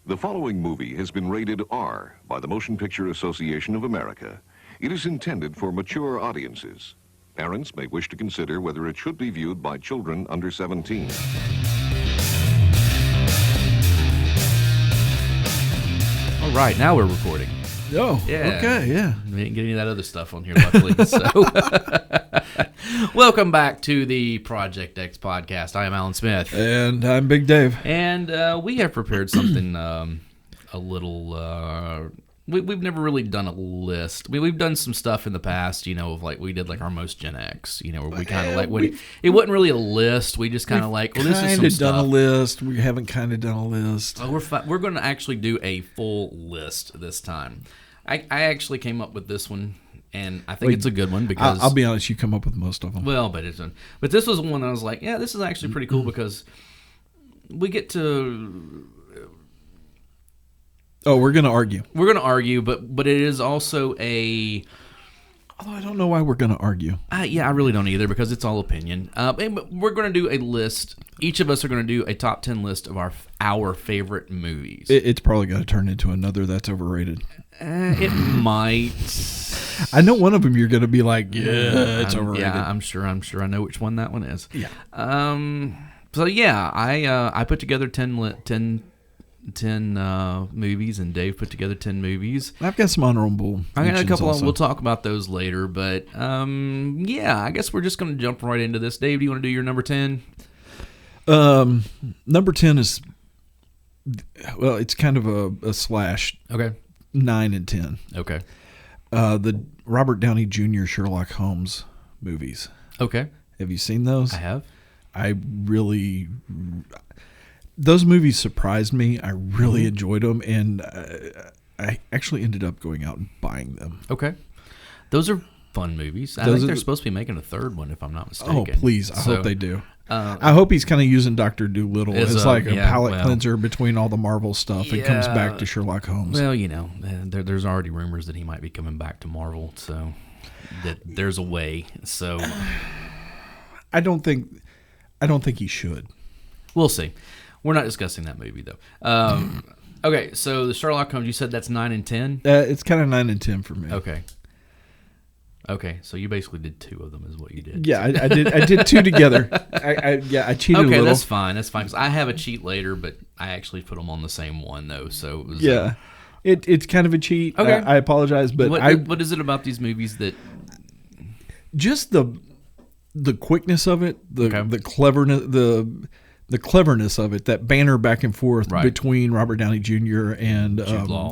The following movie has been rated R by the Motion Picture Association of America. It is intended for mature audiences. Parents may wish to consider whether it should be viewed by children under 17. All right, now we're recording. Oh, Yeah. okay, yeah. We didn't get any of that other stuff on here, luckily. So, welcome back to the Project X podcast. I am Alan Smith, And I'm Big Dave. and we have prepared something a little. We've never really done a list. We've done some stuff in the past, of like we did like our most Gen X, where we kind of like it wasn't really a list. We just kind of like, well, this is some Kind of done a stuff. list. We haven't kind of done a list. We're going to actually do a full list this time. I actually came up with this one, and I think it's a good one because I'll be honest, you come up with most of them. well, but this was one I was like, yeah, this is actually pretty cool because we get to We're going to argue. but it is also a Although I don't know why we're going to argue. yeah, I really don't either because it's all opinion. But we're going to do a list. Each of us are going to do a top 10 list of our favorite movies. It's probably going to turn into another that's overrated. It might. I know one of them you're going to be like, yeah, it's overrated. Yeah, I'm sure I know which one that one is. Yeah. So yeah, I put together 10 movies, and Dave put together 10 movies. I've got some honorable I got a mentions couple. also. We'll talk about those later, but yeah, I guess we're just going to jump right into this. Dave, do you want to do your number 10? Number 10 is, well, it's kind of a slash, Okay. 9 and 10. Okay. The Robert Downey Jr. Sherlock Holmes movies. Okay. Have you seen those? I have. Those movies surprised me. I really Mm-hmm. enjoyed them, and I actually ended up going out and buying them. Okay. Those are fun movies. I Those think are they're the- supposed to be making a third one, if I'm not mistaken. Oh, please. I So, hope they do. uh, I hope he's kind of using Dr. Dolittle As as a- like a yeah, palate well. cleanser between all the Marvel stuff and comes Yeah. back to Sherlock Holmes. Well, there's already rumors that he might be coming back to Marvel, so that there's a way. So I don't think he should. we'll see. We're not discussing that movie though. Okay, so the Sherlock Holmes, you said that's 9 and 10. It's kind of 9 and 10 for me. Okay, so you basically did two of them, is what you did. Yeah, I did two together. I cheated a Okay, little. that's fine. That's fine because I have a cheat later, but I actually put them on the same one though. So it was, Yeah. It's kind of a cheat. Okay. I apologize, but what is it about these movies that? just the quickness of it, Okay. the cleverness, the cleverness of it, that banner back and forth Right. between Robert Downey Jr. and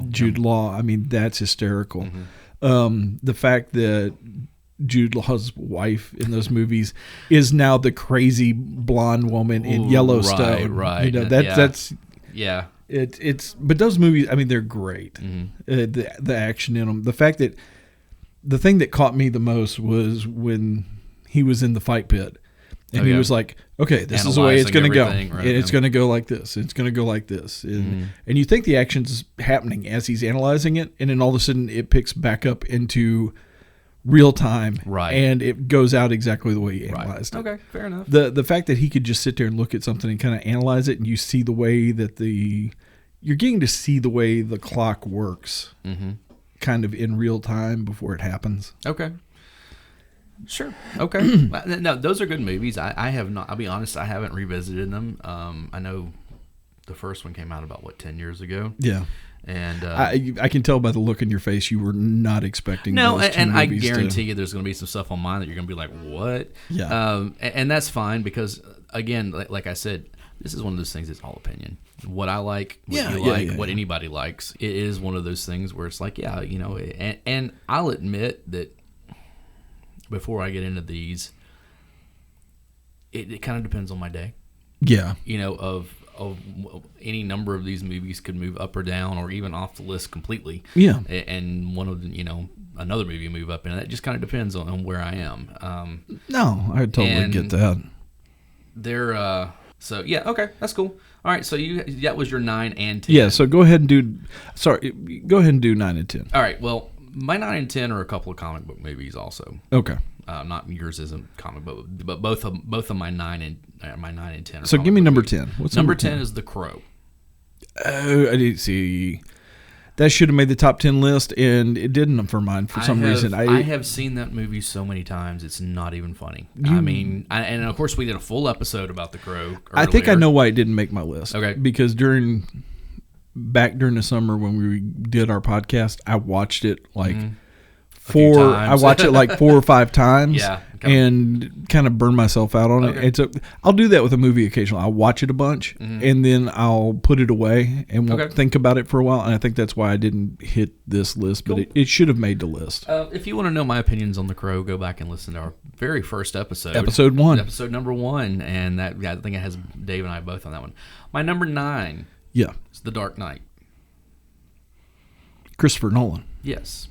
Jude Law. I mean, that's hysterical. Mm-hmm. The fact that Jude Law's wife in those movies is now the crazy blonde woman in Ooh, Yellowstone. right. That's Yeah. it's. But those movies, I mean, they're great. The action in them, the fact that the thing that caught me the most was when he was in the fight pit. And he was like, okay, this is the way it's going to go. Analyzing everything, right, And it's yeah. going to go like this. It's going to go like this. And you think the action's happening as he's analyzing it. And then all of a sudden it picks back up into real time. Right. And it goes out exactly the way he analyzed it. Okay, fair enough. The fact that he could just sit there and look at something and kind of analyze it, and you see the way that you're getting to see the way the clock works kind of in real time before it happens. Okay. Sure. Okay. No, those are good movies. I have not. I'll be honest. I haven't revisited them. I know the first one came out about 10 years ago. Yeah. And I can tell by the look in your face you were not expecting no, those two and I movies guarantee you there's going to be some stuff on mine that you're going to be like, what? Yeah. And that's fine because again, like I said, this is one of those things that's all opinion. What I like, what you like, what anybody likes. It is one of those things where it's like, yeah, and I'll admit that before I get into these, it kind of depends on my day. Yeah. Of any number of these movies could move up or down or even off the list completely. Yeah. And one of the, another movie move up, and that just kind of depends on where I am. No, I totally get that. So yeah, okay, that's cool. All right, so that was your 9 and 10. Yeah, so go ahead and do 9 and 10. All right, well, my 9 and 10 are a couple of comic book movies also. Okay. Not yours isn't comic book, but both of my 9 and 10. Are So comic give me book number movies. 10. What's Number 10 is The Crow. Oh, I didn't see. That should have made the top 10 list, and it didn't for mine for some reason. I have seen that movie so many times, it's not even funny. And of course, we did a full episode about The Crow earlier. I think I know why it didn't make my list. Okay. Because back during the summer when we did our podcast, I watched it like I watched it like 4 or 5 times. Yeah. And kind of burn myself out on it. And so I'll do that with a movie occasionally. I'll watch it a bunch and then I'll put it away and won't think about it for a while. And I think that's why I didn't hit this list, but it should have made the list. If you want to know my opinions on The Crow, go back and listen to our very first episode. Episode 1. Episode number 1. And I think it has Dave and I both on that one. My number 9 is The Dark Knight. Christopher Nolan. Yes.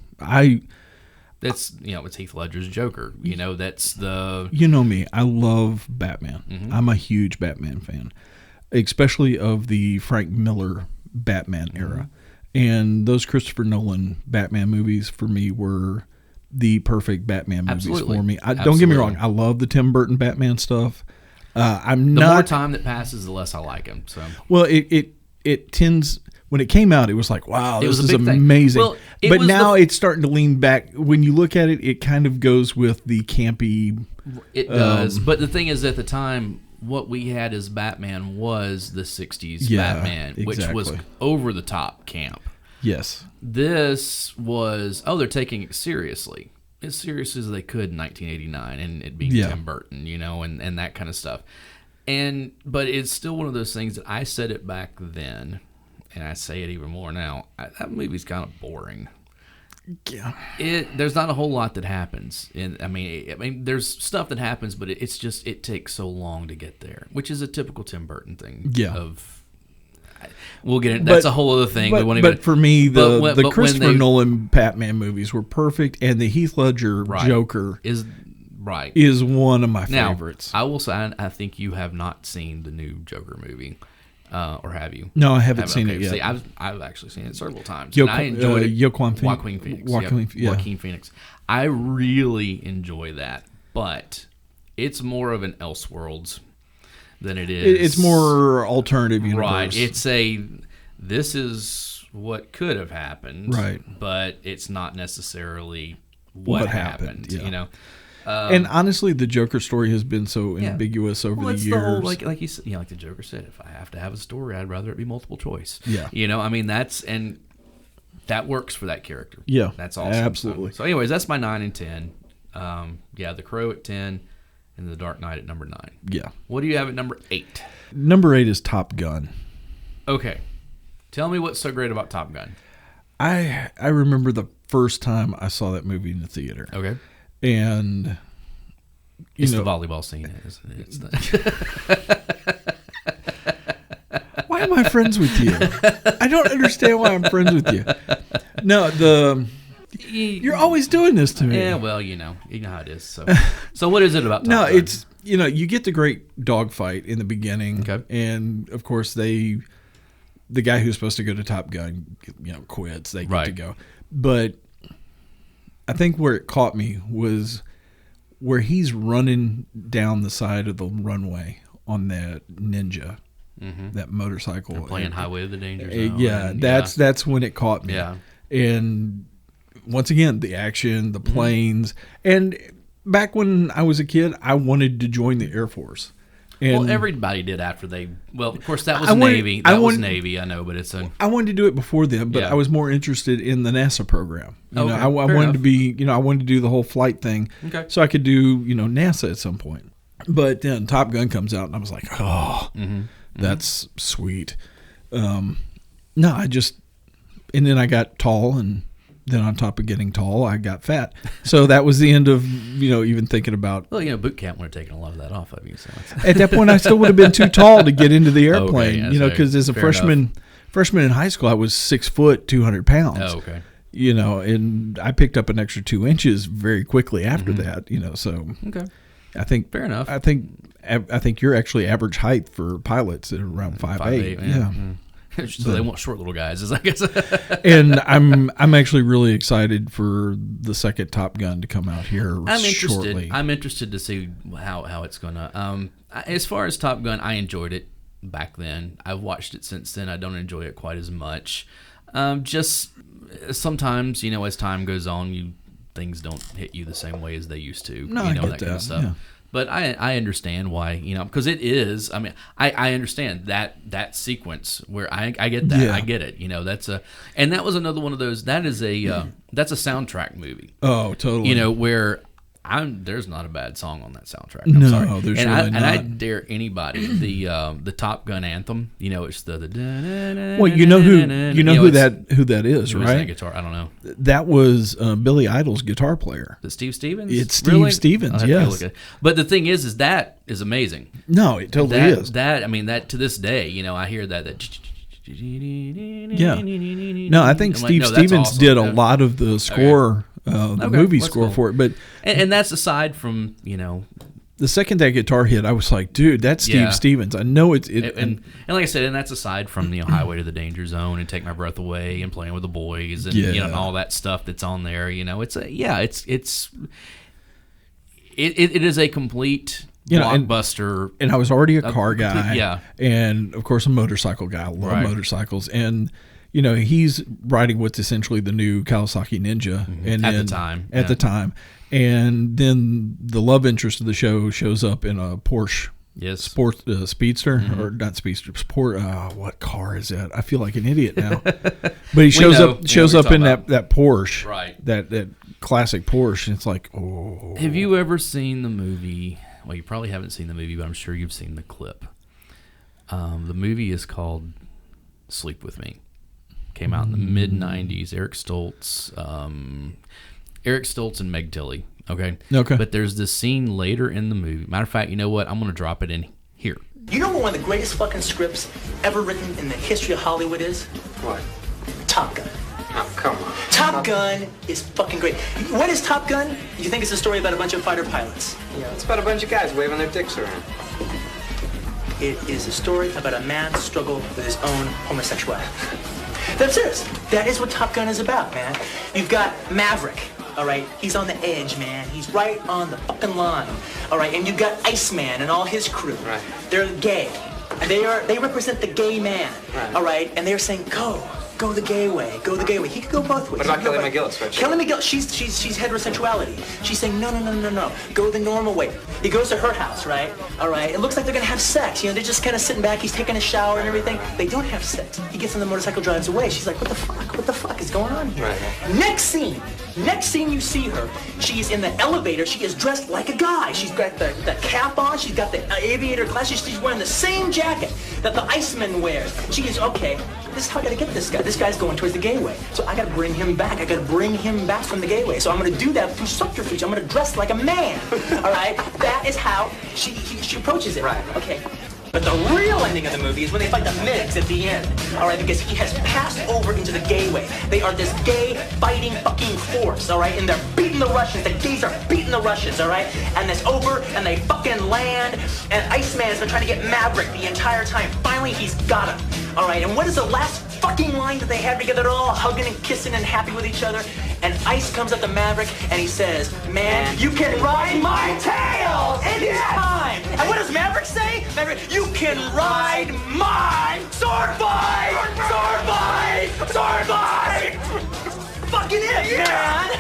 That's, it's Heath Ledger's Joker. That's the... You know me. I love Batman. I'm a huge Batman fan, especially of the Frank Miller Batman era. And those Christopher Nolan Batman movies for me were the perfect Batman movies for me. Don't get me wrong. I love the Tim Burton Batman stuff. The more time that passes, the less I like him. So. Well, it tends... When it came out, it was like, wow, this is amazing. Well, but now it's starting to lean back. When you look at it, it kind of goes with the campy. It does. But the thing is, at the time, what we had as Batman was the 60s Batman, which was over-the-top camp. Yes. This was, they're taking it seriously. As serious as they could in 1989, and it being Tim Burton, and that kind of stuff. But it's still one of those things that I said it back then, and I say it even more now. That movie's kind of boring. Yeah. There's not a whole lot that happens. I mean, there's stuff that happens, but it takes so long to get there, which is a typical Tim Burton thing. Yeah. We'll get it. That's a whole other thing. But for me, the Christopher Nolan Batman movies were perfect, and the Heath Ledger Joker is one of my favorites. I will say, I think you have not seen the new Joker movie. Or have you? No, I haven't seen it yet. See, I've actually seen it several times. And I enjoyed it. Joaquin Phoenix. I really enjoy that, but it's more of an Elseworlds than it is. It's more alternative universe. Right. This is what could have happened. Right. But it's not necessarily what happened. Yeah. And honestly, the Joker story has been so ambiguous over the years. The whole, like you said, like the Joker said, if I have to have a story, I'd rather it be multiple choice. Yeah. That works for that character. Yeah. That's awesome. Absolutely. So anyways, that's my 9 and 10. The Crow at 10 and The Dark Knight at number 9. Yeah. What do you have at number 8? Number 8 is Top Gun. Okay. Tell me what's so great about Top Gun. I remember the first time I saw that movie in the theater. Okay. And it's the volleyball scene, isn't it? Why am I friends with you? I don't understand why I'm friends with you. No, you're always doing this to me. Yeah, well, you know how it is. So what is it about Top Gun? It's you get the great dogfight in the beginning, okay. And of course the guy who's supposed to go to Top Gun, quits. They get to go, but I think where it caught me was where he's running down the side of the runway on that Ninja, that motorcycle. They're playing Highway of the Danger Zone. Yeah, that's when it caught me. Yeah. And once again, the action, the planes. And back when I was a kid, I wanted to join the Air Force. And everybody did after they. Well, of course, that was Navy. That was Navy. I know, but it's a. I wanted to do it before then, but I was more interested in the NASA program. I wanted to be. I wanted to do the whole flight thing, so I could do NASA at some point. But then Top Gun comes out, and I was like, that's sweet. And then I got tall, and then on top of getting tall, I got fat. So that was the end of, even thinking about... Well, boot camp would have taken a lot of that off of you. So at that point, I still would have been too tall to get into the airplane, because as a freshman in high school, I was 6 foot, 200 pounds. Oh, okay. And I picked up an extra 2 inches very quickly after that, so... Okay. I think... Fair enough. I think you're actually average height for pilots at around 5'8". Yeah. So they want short little guys, I guess. And I'm actually really excited for the second Top Gun to come out here shortly. I'm interested to see how it's gonna. As far as Top Gun, I enjoyed it. back then. I've watched it since then. I don't enjoy it quite as much. Just sometimes, as time goes on, things don't hit you the same way as they used to. No, I get that kind of stuff. Yeah. But I understand why, because it is. I mean, I understand that sequence where I get that. Yeah. I get it. And that was another one of those. That is that's a soundtrack movie. Oh, totally. Where there's not a bad song on that soundtrack. I'm sorry. There's and really not. And I dare anybody the Top Gun anthem. It's the well, you know who that is, who right? That guitar, I don't know. That was Billy Idol's guitar player. Is it Steve Stevens? It's Steve Stevens. Yes. But the thing is that is amazing. No, it totally is. That to this day, I hear that. Yeah. No, I think Steve Stevens awesome. Did a lot of the score. The movie score for it, but and that's aside from the second that guitar hit, I was like, dude, that's Steve Stevens. I know it. And like I said, and that's aside from Highway to the Danger Zone and Take My Breath Away and Playing with the Boys and and all that stuff that's on there. It is a complete blockbuster. And I was already a car guy, yeah, and of course a motorcycle guy. I love motorcycles and. He's riding what's essentially the new Kawasaki Ninja, and at the time, and then the love interest of the show shows up in a Porsche, sport Speedster or not Speedster, Sport. What car is that? I feel like an idiot now, but he shows up in that Porsche, right? That classic Porsche, and it's like, oh. Have you ever seen the movie? Well, you probably haven't seen the movie, but I'm sure you've seen the clip. The movie is called Sleep With Me. Came out in the mid-'90s. Eric Stoltz and Meg Tilly. Okay. But there's this scene later in the movie. Matter of fact, you know what? I'm going to drop it in here. You know what one of the greatest fucking scripts ever written in the history of Hollywood is? What? Top Gun. Oh, come on. Top Gun is fucking great. What is Top Gun? You think it's a story about a bunch of fighter pilots? Yeah, it's about a bunch of guys waving their dicks around. It is a story about a man's struggle with his own homosexuality. I'm serious. That is what Top Gun is about, man. You've got Maverick, all right? He's on the edge, man. He's right on the fucking line, all right? And you've got Iceman and all his crew. Right. They're gay. And they represent the gay man, right. All right? And they're saying, go the gay way, go the gay way. He could go both ways. What about Kelly McGillis? Right? Kelly McGillis, she's heterosexuality. She's saying, no, go the normal way. He goes to her house, right? All right, it looks like they're gonna have sex. They're just kind of sitting back. He's taking a shower and everything. They don't have sex. He gets on the motorcycle, drives away. She's like, what the fuck is going on here? Right. Next scene you see her, she's in the elevator. She is dressed like a guy. She's got the cap on. She's got the aviator glasses. She's wearing the same jacket that the Iceman wears. She is, okay, this is how I gotta get this guy. This guy's going towards the gay way. So I gotta bring him back. I gotta bring him back from the gay way. So I'm gonna do that through subterfuge. I'm gonna dress like a man. All right? That is how she approaches it. Right. Okay. But the real ending of the movie is when they fight the MiGs at the end. All right, because he has passed over into the gay way. They are this gay fighting fucking force, all right? And they're beating the Russians. The gays are beating the Russians, all right? And it's over, and they fucking land. And Iceman has been trying to get Maverick the entire time. Finally, he's got him, all right? And what is the last fucking line that they have together? They're all hugging and kissing and happy with each other. And Ice comes up to Maverick, and he says, man, you can ride my tail anytime. And what does Maverick say? Maverick, you can ride my sword fight! Sword fight! Sword fight! Fucking it, man!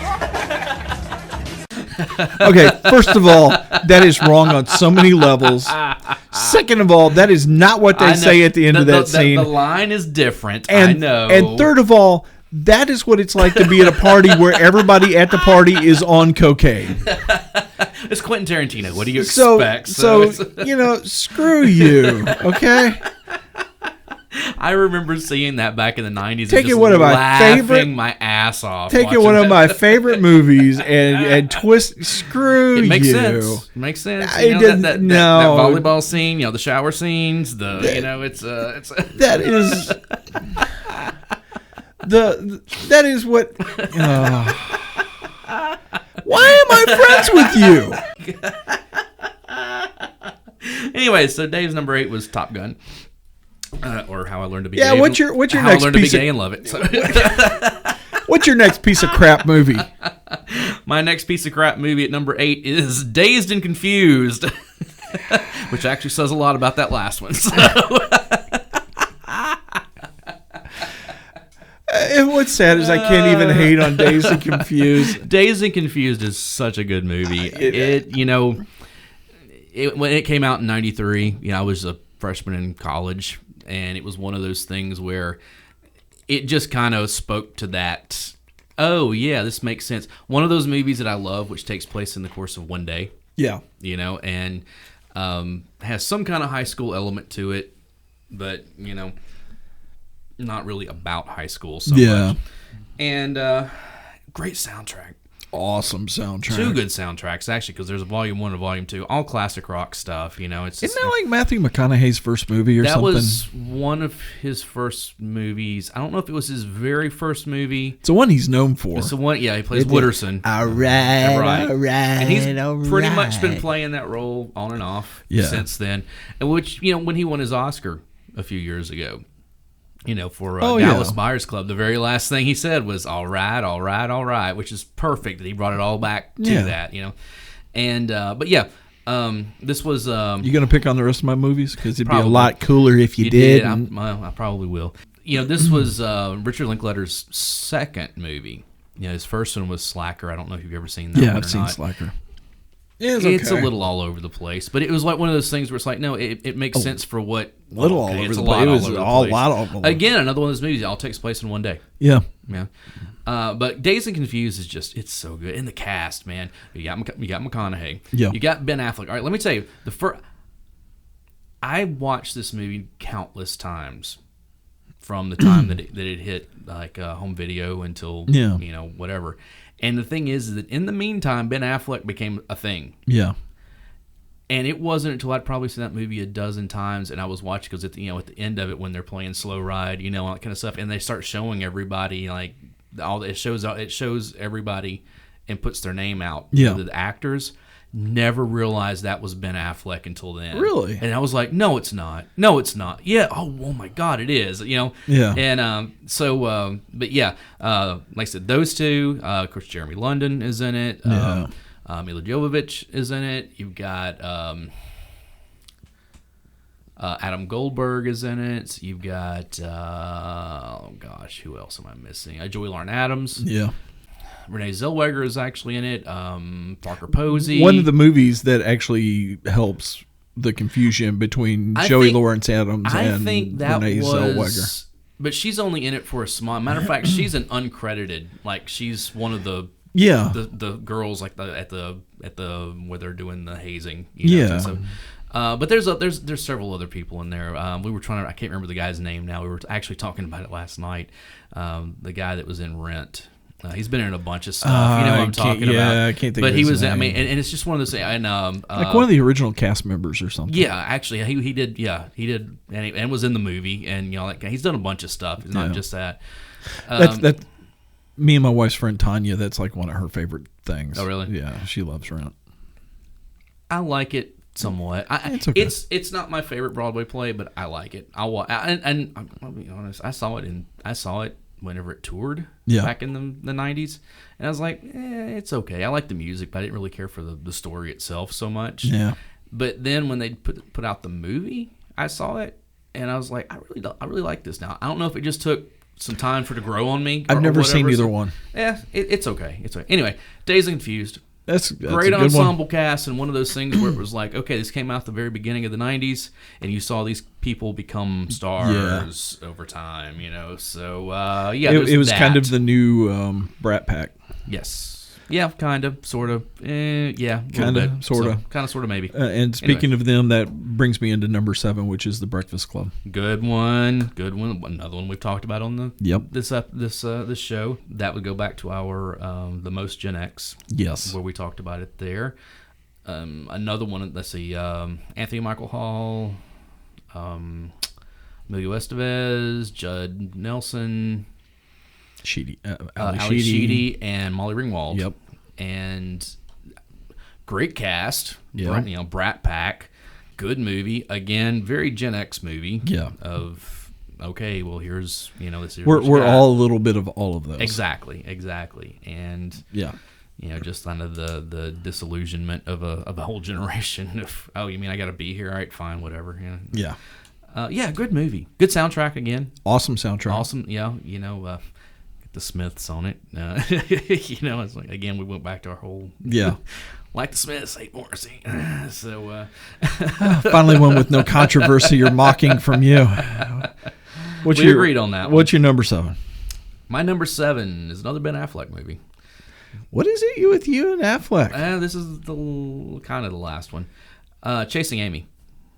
Okay, first of all, that is wrong on so many levels. Second of all, that is not what they say at the end of that scene. The line is different, and, I know. And third of all, that is what it's like to be at a party where everybody at the party is on cocaine. It's Quentin Tarantino. What do you expect? So screw you, okay? I remember seeing that back in the 90s. Take it one of my favorite, my ass off. Take it one of my favorite movies and twist. Screw you. It makes sense. It makes sense. That volleyball scene. The shower scenes. It's that is that is what. Why am I friends with you? Anyway, so Dave's number 8 was Top Gun. Or How I Learned to Be Gay. Yeah, what's your how next I Learned piece to Be Gay and Love It. So. What's your next piece of crap movie? My next piece of crap movie at number 8 is Dazed and Confused. Which actually says a lot about that last one. So. And what's sad is I can't even hate on Dazed and Confused. Dazed and Confused is such a good movie. When it came out in '93, I was a freshman in college, and it was one of those things where it just kind of spoke to that. Oh yeah, this makes sense. One of those movies that I love, which takes place in the course of one day. Yeah, and has some kind of high school element to it, but not really about high school so much. And great soundtrack. Awesome soundtrack. 2 good soundtracks, actually, because there's a volume 1 and volume 2. All classic rock stuff, It's Isn't that like Matthew McConaughey's first movie or something? That was one of his first movies. I don't know if it was his very first movie. It's the one he's known for. It's the one, he plays Wooderson. All right. And he's pretty much been playing that role on and off since then. And which, when he won his Oscar a few years ago, for Dallas Buyers Club, the very last thing he said was, all right, which is perfect that he brought it all back to that, And, but this was... you going to pick on the rest of my movies? Because it'd be a lot cooler if you did. I probably will. This was Richard Linklater's second movie. His first one was Slacker. I don't know if you've ever seen that one or not. Yeah, I've seen Slacker. It's a little all over the place, but it was like one of those things where it's like, no, it makes sense for what. All over the place. It was a lot all over the place. Again, another one of those movies that all takes place in one day. Yeah. But Dazed and Confused is just, it's so good. And the cast, man, you got McConaughey. Yeah. You got Ben Affleck. All right, let me tell you, I watched this movie countless times from the time that it hit like home video until whatever. And the thing is that in the meantime, Ben Affleck became a thing. Yeah. And it wasn't until I'd probably seen that movie a dozen times, and I was watching because at the end of it when they're playing Slow Ride, all that kind of stuff, and they start showing everybody like it shows everybody and puts their name out. Yeah. The actors never realized that was Ben Affleck until then. Really? And I was like, no, it's not. No, it's not. Yeah. Oh my God, it is. Yeah. And but yeah, like I said, those two. Of course, Jeremy London is in it. Yeah. Mila Jovovich is in it. You've got Adam Goldberg is in it. You've got who else am I missing? Joey Lauren Adams. Yeah. Renee Zellweger is actually in it. Parker Posey. One of the movies that actually helps the confusion between Joey Lawrence Adams and Renee Zellweger. But she's only in it for a small. Matter of fact, she's an uncredited. Like she's one of the girls like at the where they're doing the hazing. But there's several other people in there. We were I can't remember the guy's name now. We were actually talking about it last night. The guy that was in Rent. He's been in a bunch of stuff. You know what I'm talking about. Yeah, I can't think but of his his name. name. And it's just one of those things. And, like one of the original cast members or something. Yeah, actually, he did. Yeah, he did, and was in the movie. And like he's done a bunch of stuff. It's not just that. That me and my wife's friend Tanya. That's like one of her favorite things. Oh, really? Yeah, she loves Rent. I like it somewhat. It's okay. It's not my favorite Broadway play, but I like it. And I'll be honest. I saw it whenever it toured back in the 90s. And I was like, it's okay. I like the music, but I didn't really care for the story itself so much. Yeah. But then when they put out the movie, I saw it, and I was like, I really like this now. I don't know if it just took some time for it to grow on me. I've never seen either one. Yeah, it's okay. It's okay. Anyway, Dazed and Confused. That's great a good ensemble cast, and one of those things where it was like, okay, this came out at the very beginning of the 90s, and you saw these people become stars over time, So, it was kind of the new Brat Pack. Yes. Yeah, kind of, sort of. Yeah, kind of, sort of. Kind of, sort of, maybe. And speaking of them, that brings me into number 7, which is The Breakfast Club. Good one. Another one we've talked about on this show. That would go back to our The Most Gen X. Yes. Where we talked about it there. Another one, let's see, Anthony Michael Hall, Emilio Estevez, Judd Nelson, Ali Sheedy, and Molly Ringwald. Yep. And great cast. Yeah. Brat Pack. Good movie. Again, very Gen X movie. Yeah. Of okay, well here's this. We're all a little bit of all of those. Exactly. And yeah. just kind of the disillusionment of a whole generation of, oh, you mean I got to be here? All right, fine, whatever. Yeah. Good movie. Good soundtrack again. Awesome soundtrack. Awesome. Yeah, get the Smiths on it. It's like, again, we went back to our whole like the Smiths, hate Morrissey. So finally one with no controversy or mocking from you. We agreed on that. What's your number 7? My number 7 is another Ben Affleck movie. What is it with you and Affleck? This is the kind of the last one. Chasing Amy.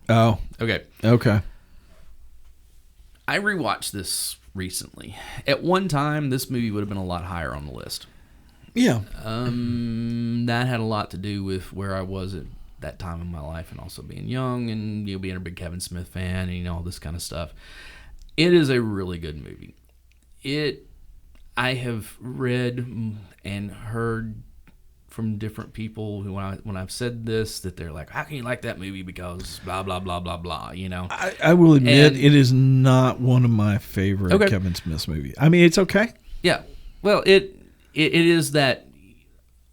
Oh. Okay. I rewatched this recently. At one time, this movie would have been a lot higher on the list. Yeah. That had a lot to do with where I was at that time in my life, and also being young, and being a big Kevin Smith fan, and all this kind of stuff. It is a really good movie. I have read and heard from different people who, when I've said this, that they're like, how can you like that movie because blah blah blah blah blah. I will admit it is not one of my favorite Kevin Smith movies. I mean, it's okay. Yeah. Well, it is that.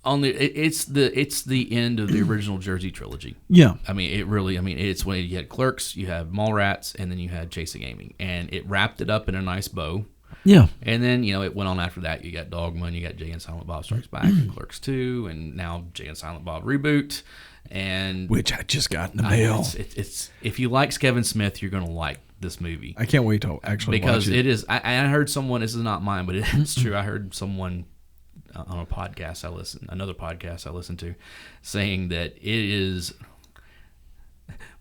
It's the end of the original Jersey trilogy. Yeah. I mean, it's when you had Clerks, you had Mallrats, and then you had Chasing Amy, and it wrapped it up in a nice bow. Yeah. And then, it went on after that. You got Dogma, and you got Jay and Silent Bob Strikes Back, and Clerks 2, and now Jay and Silent Bob Reboot, and which I just got in the mail. It's if you like Kevin Smith, you're going to like this movie. I can't wait to actually watch it. Because it is. I heard someone. This is not mine, but it's true. I heard someone on a podcast another podcast I listen to, saying that it is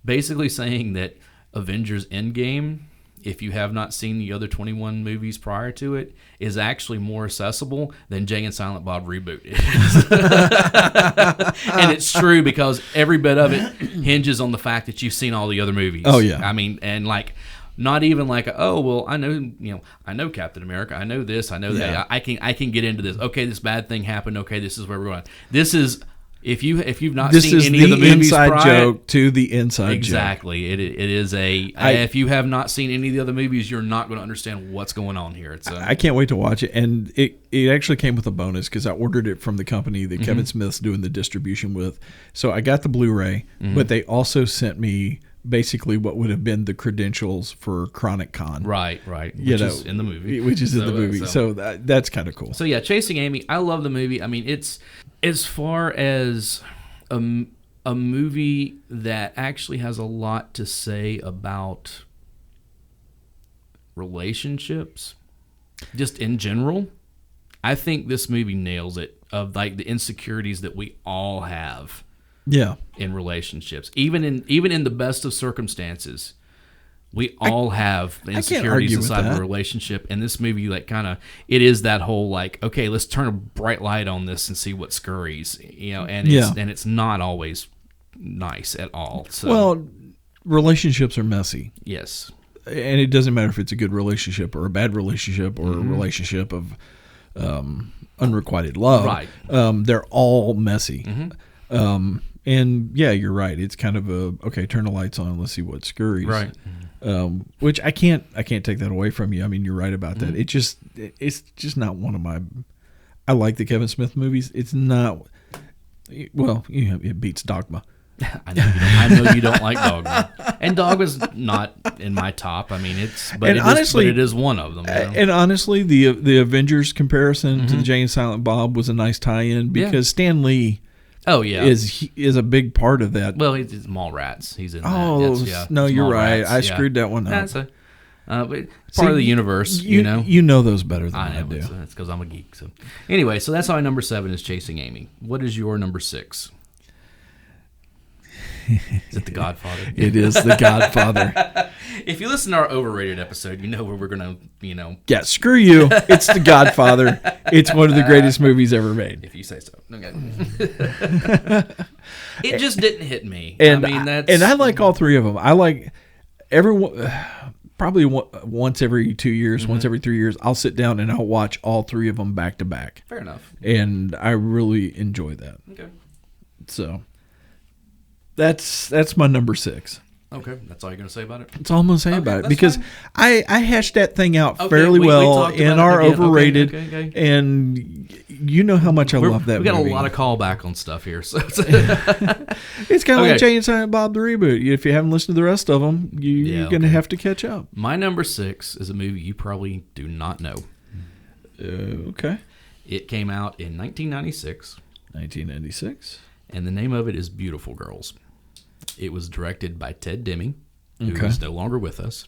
basically saying that Avengers Endgame, if you have not seen the other 21 movies prior to it, is actually more accessible than Jay and Silent Bob Reboot is. And it's true, because every bit of it hinges on the fact that you've seen all the other movies. Oh, yeah. I mean, and like, not even like, oh, well, I know Captain America, I know this, I know that. Yeah. I can get into this. Okay, this bad thing happened. Okay, this is where we're going. This is if you've not this seen is any of the movies inside prior, joke to the inside exactly. joke. It is if you have not seen any of the other movies, you're not going to understand what's going on here. It's I can't wait to watch it, and it actually came with a bonus because I ordered it from the company that Kevin Smith's doing the distribution with. So I got the Blu-ray, but they also sent me basically what would have been the credentials for Chronic Con. Right. Which is in the movie. Which is in the movie. So that's kind of cool. So yeah, Chasing Amy, I love the movie. I mean, it's as far as a movie that actually has a lot to say about relationships, just in general. I think this movie nails it, of like the insecurities that we all have. Yeah. In relationships, even in the best of circumstances, we all have the insecurities inside of a relationship. And this movie, like, kind of, it is that whole like, okay, let's turn a bright light on this and see what scurries, and it's not always nice at all. So, well, relationships are messy. Yes, and it doesn't matter if it's a good relationship or a bad relationship or a relationship of unrequited love. Right. They're all messy. And yeah, you're right. It's kind of turn the lights on. Let's see what scurries. Right. Which I can't take that away from you. I mean, you're right about that. It's just not one of my. I like the Kevin Smith movies. It's not. Well, it beats Dogma. I know you don't like Dogma, and Dogma's not in my top. I mean, it is one of them. And honestly, the Avengers comparison to the Jay and Silent Bob was a nice tie-in because Stan Lee. Oh yeah, is a big part of that. Well, it's Mallrats. He's in that. Oh no, you're right. I screwed that one up. But it's part of the universe, you know those better than I do. It's because I'm a geek. So anyway, so that's my number 7 is Chasing Amy. What is your number 6? Is it The Godfather? It is The Godfather. If you listen to our overrated episode, you know where we're gonna, Yeah, screw you. It's The Godfather. It's one of the greatest movies ever made. If you say so. Okay. It just didn't hit me. And I like all three of them. I like everyone. Probably once every 2 years, once every 3 years, I'll sit down and I'll watch all three of them back to back. Fair enough. And I really enjoy that. Okay. So that's my number 6. Okay, that's all you're going to say about it? That's all I'm going to say about it, that's because fine. I hashed that thing out Okay, fairly we well talked in about our it again. overrated, Okay. and you know how much I love that We got movie. a lot of callback on stuff here. So It's kind of Okay. like Jay and Silent Bob the reboot. If you haven't listened to the rest of them, you're going to have to catch up. My number 6 is a movie you probably do not know. Okay. It came out in 1996. 1996. And the name of it is Beautiful Girls. It was directed by Ted Demme, who Okay. is no longer with us.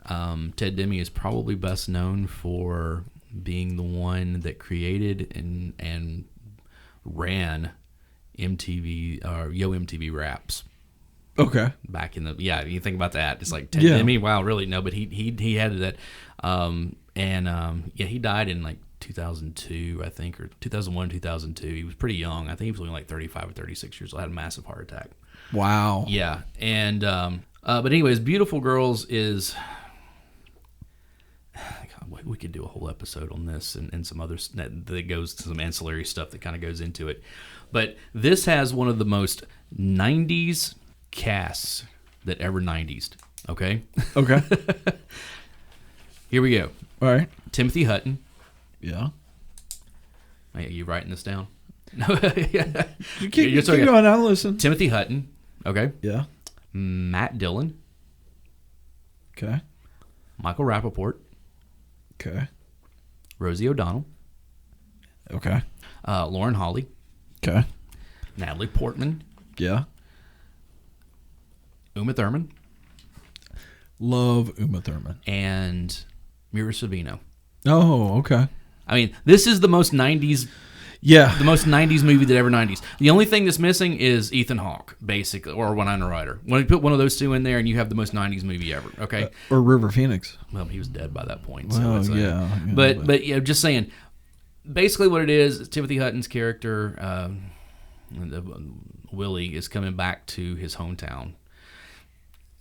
Ted Demme is probably best known for being the one that created and ran MTV or Yo MTV Raps Okay. back in the you think about that, it's like Ted Yeah. Demme. Wow, really? No, but he had that, he died in like 2002, I think, or 2001, 2002. He was pretty young. I think he was only like 35 or 36 years old. Had a massive heart attack. Wow. Yeah, and but anyways, Beautiful Girls is. God, we could do a whole episode on this and some other that goes to some ancillary stuff that kind of goes into it. But this has one of the most 90s casts that ever 90'd. Okay? Okay. Here we go. All right. Timothy Hutton. Yeah. Are you writing this down? No. Keep going. I'll listen. Timothy Hutton. Okay. Yeah. Matt Dillon. Okay. Michael Rappaport. Okay. Rosie O'Donnell. Okay. Lauren Holly. Okay. Natalie Portman. Yeah. Uma Thurman. Love Uma Thurman. And Mira Sorvino. Oh, okay. I mean, this is the most 90s Yeah. the most 90s movie that ever 90s. The only thing that's missing is Ethan Hawke, basically, or Winona Ryder. When you put one of those two in there and you have the most 90s movie ever, okay? Or River Phoenix. Well, he was dead by that point. Well, so yeah. But yeah, just saying, basically what it is, Timothy Hutton's character, Willie, is coming back to his hometown.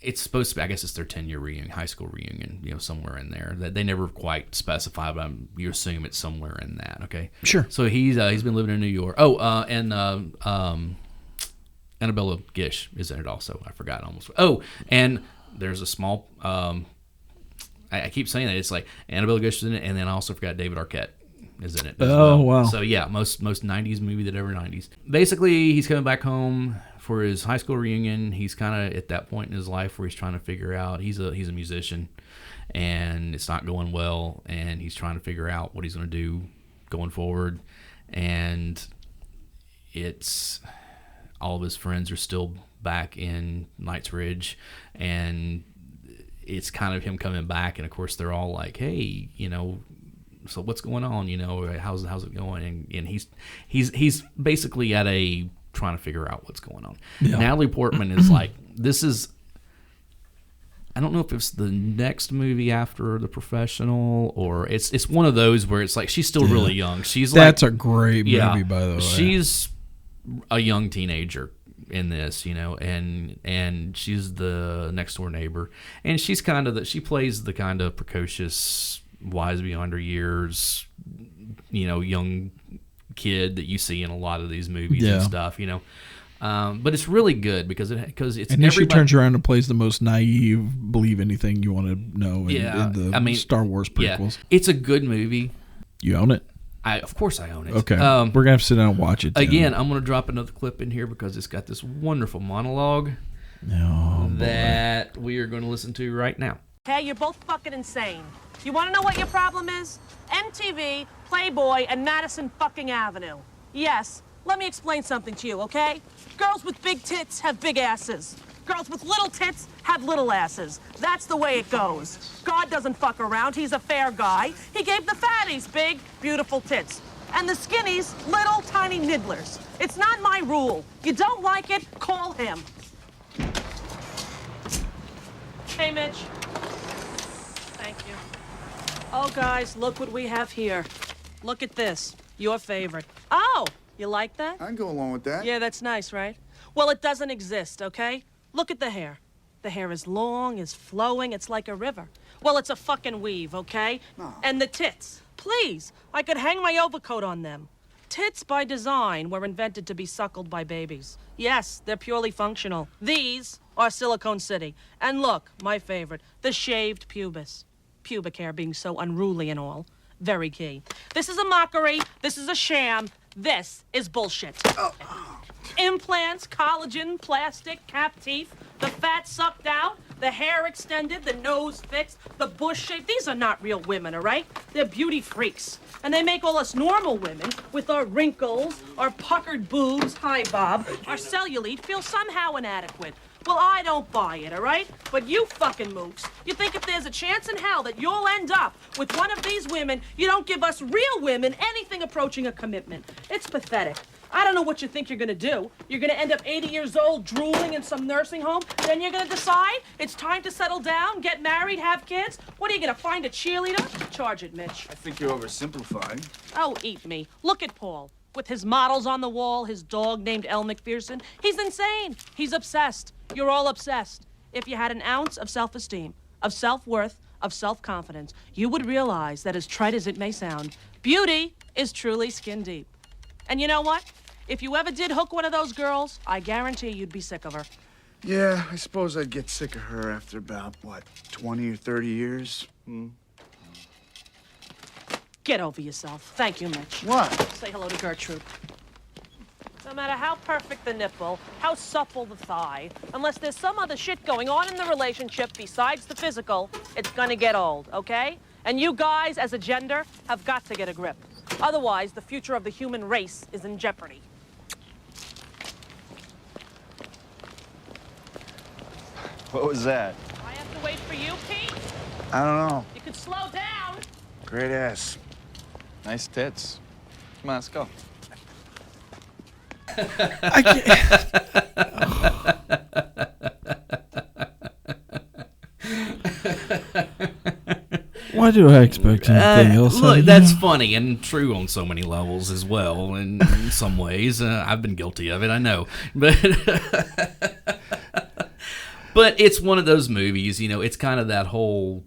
It's supposed to be, I guess it's their 10-year reunion, high school reunion, somewhere in there. That they never quite specify, but you assume it's somewhere in that, okay? Sure. So he's been living in New York. Oh, and Annabella Gish is in it also. I forgot almost. Oh, and there's a small, I keep saying that. It's like Annabella Gish is in it, and then I also forgot David Arquette is in it as Oh, well. wow. So yeah, most 90s movie that ever 90s. Basically, he's coming back home for his high school reunion. He's kind of at that point in his life where he's trying to figure out, he's a musician, and it's not going well, and he's trying to figure out what he's going to do going forward. And it's all of his friends are still back in Knightsbridge, and it's kind of him coming back, and of course they're all like, hey, so what's going on, how's it going? And he's basically at a trying to figure out what's going on. Yeah. Natalie Portman is like, this is, I don't know if it's the next movie after The Professional, or it's one of those where it's like she's still really young. She's That's like, a great movie, yeah, by the way. she's a young teenager in this, and she's the next door neighbor, and she's kind of she plays the kind of precocious, wise beyond her years, young kid that you see in a lot of these movies and stuff, but it's really good because it's and then she turns around and plays the most naive, believe anything you want to know in the Star Wars prequels. Yeah, it's a good movie. You own it? Of course I own it. Okay. We're going to have to sit down and watch it. Again, I'm going to drop another clip in here because it's got this wonderful monologue that we are going to listen to right now. Hey, you're both fucking insane. You want to know what your problem is? MTV, Playboy, and Madison fucking Avenue. Yes, let me explain something to you, okay? Girls with big tits have big asses. Girls with little tits have little asses. That's the way it goes. God doesn't fuck around. He's a fair guy. He gave the fatties big, beautiful tits. And the skinnies, little, tiny niddlers. It's not my rule. You don't like it, call him. Hey, Mitch. Thank you. Oh, guys, look what we have here. Look at this. Your favorite. Oh, you like that? I can go along with that. Yeah, that's nice, right? Well, it doesn't exist, okay? Look at the hair. The hair is long, is flowing, it's like a river. Well, it's a fucking weave, okay? No. And the tits. Please, I could hang my overcoat on them. Tits by design were invented to be suckled by babies. Yes, they're purely functional. These or Silicon City. And look, my favorite, the shaved pubis. Pubic hair being so unruly and all. Very key. This is a mockery. This is a sham. This is bullshit. Implants, collagen, plastic, cap teeth, the fat sucked out, the hair extended, the nose fixed, the bush shape. These are not real women, all right? They're beauty freaks. And they make all us normal women, with our wrinkles, our puckered boobs, hi Bob, our cellulite, feel somehow inadequate. Well, I don't buy it, all right? But you fucking mooks, you think if there's a chance in hell that you'll end up with one of these women, you don't give us real women anything approaching a commitment. It's pathetic. I don't know what you think you're gonna do. You're gonna end up 80 years old, drooling in some nursing home? Then you're gonna decide it's time to settle down, get married, have kids? What are you gonna find a cheerleader? Charge it, Mitch. I think you're oversimplifying. Oh, eat me. Look at Paul. With his models on the wall, his dog named Elle McPherson. He's insane. He's obsessed. You're all obsessed. If you had an ounce of self-esteem, of self-worth, of self-confidence, you would realize that as trite as it may sound, beauty is truly skin deep. And you know what? If you ever did hook one of those girls, I guarantee you'd be sick of her. Yeah, I suppose I'd get sick of her after about, 20 or 30 years? Get over yourself. Thank you, Mitch. What? Say hello to Gertrude. No matter how perfect the nipple, how supple the thigh, unless there's some other shit going on in the relationship besides the physical, it's gonna get old, okay? And you guys, as a gender, have got to get a grip. Otherwise, the future of the human race is in jeopardy. What was that? I have to wait for you, Pete? I don't know. You could slow down. Great ass. Nice tits. Come on, let's go. Why do I expect anything else? Look, that's funny and true on so many levels as well. In some ways, I've been guilty of it. I know, but but it's one of those movies. You know, it's kind of that whole.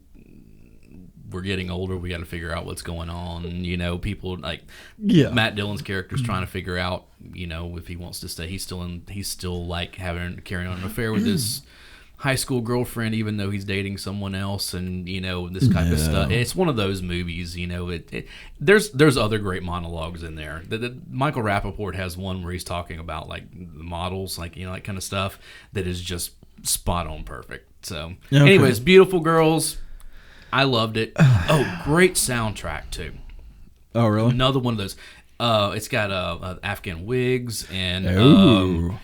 We're getting older. We got to figure out what's going on. You know, people like Matt Dillon's character's trying to figure out. You know, if he wants to stay, he's still like carrying on an affair with his high school girlfriend, even though he's dating someone else, and you know this type of stuff. It's one of those movies. You know, there's other great monologues in there. Michael Rappaport has one where he's talking about like the models, like that kind of stuff that is just spot on perfect. So, anyways, Beautiful Girls. I loved it. Oh, great soundtrack too. Oh, really? Another one of those. It's got Afghan Wigs and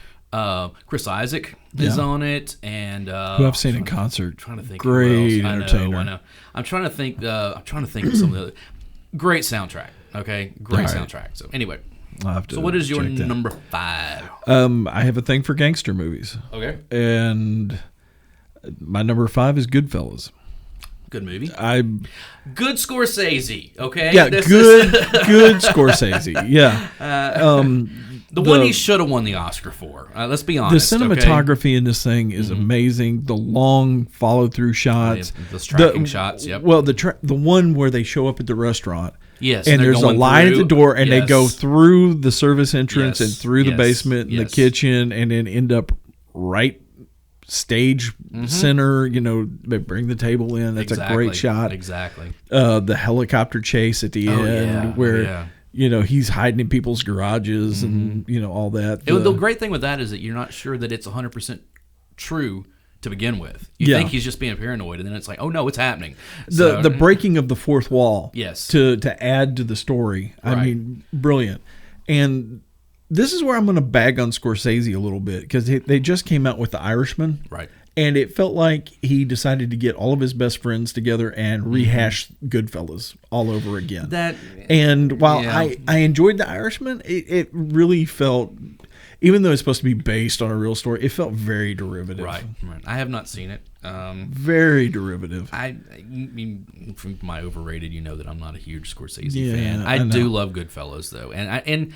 Chris Isaac is on it, and who I've seen in concert. Trying to think, great entertainer. I know. I'm trying to think. Of some of the other great soundtrack. Okay, great soundtrack. So anyway, so what is your number 5? I have a thing for gangster movies. Okay, and my number 5 is Goodfellas. Good movie. Good Scorsese. Okay. Yeah, good Scorsese. Yeah. The one he should have won the Oscar for. Let's be honest. The cinematography in this thing is amazing. The long follow-through shots, the tracking shots. Yep. Well, the one where they show up at the restaurant. Yes. And there's a line at the door, and they go through the service entrance and through the basement and the kitchen, and then end up right stage center. You know, they bring the table in. That's a great shot. Exactly. The helicopter chase at the end, where. You know, he's hiding in people's garages and, all that. The great thing with that is that you're not sure that it's 100% true to begin with. You think he's just being paranoid, and then it's like, oh, no, it's happening. The breaking of the fourth wall to add to the story. Right. I mean, brilliant. And this is where I'm going to bag on Scorsese a little bit, because they just came out with The Irishman. Right. And it felt like he decided to get all of his best friends together and rehash Goodfellas all over again. And while I enjoyed The Irishman, it really felt, even though it's supposed to be based on a real story, it felt very derivative. Right. I have not seen it. Very derivative. I mean, from my overrated, you know that I'm not a huge Scorsese fan. I do love Goodfellas though, and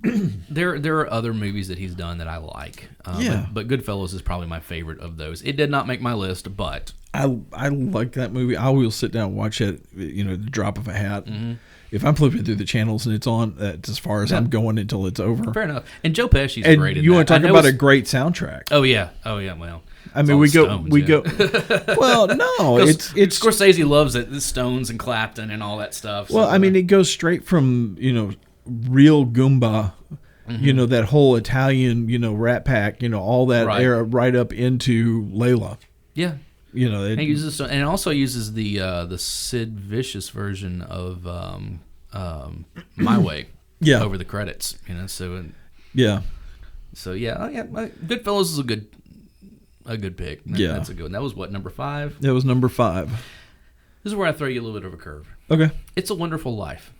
there are other movies that he's done that I like. But Goodfellas is probably my favorite of those. It did not make my list, but I like that movie. I will sit down and watch it, the drop of a hat. Mm-hmm. If I'm flipping through the channels and it's on, that's as far as I'm going until it's over. fair enough. And Joe Pesci's And great in you that. want to talk about a great soundtrack? Oh yeah. Well, I mean, we go. Well, no, it's Scorsese loves it. The Stones and Clapton and all that stuff. Well, I mean, it goes straight from real Goomba, that whole Italian, Rat Pack, all that era, right up into Layla. Yeah. It uses, and it also uses the Sid Vicious version of My Way. Yeah. Over the credits, So yeah. Goodfellas is a good pick. That's a good one. That was what, number 5? That was number 5. This is where I throw you a little bit of a curve. Okay. It's a Wonderful Life.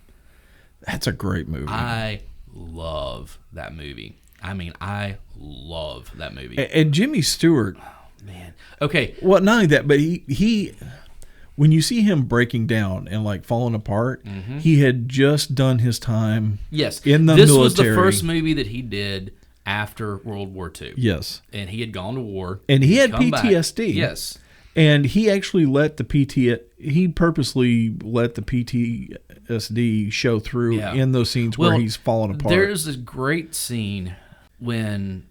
That's a great movie. I love that movie. I mean, I love that movie. And Jimmy Stewart. Man. Okay. Well, not only that, but he when you see him breaking down and like falling apart, he had just done his time. Yes. In the military. military. Was the first movie that he did after World War II. Yes. And he had gone to war. And he had PTSD. Back. Yes. And he actually let he purposely let the PTSD show through in those scenes where he's falling apart. There's this great scene when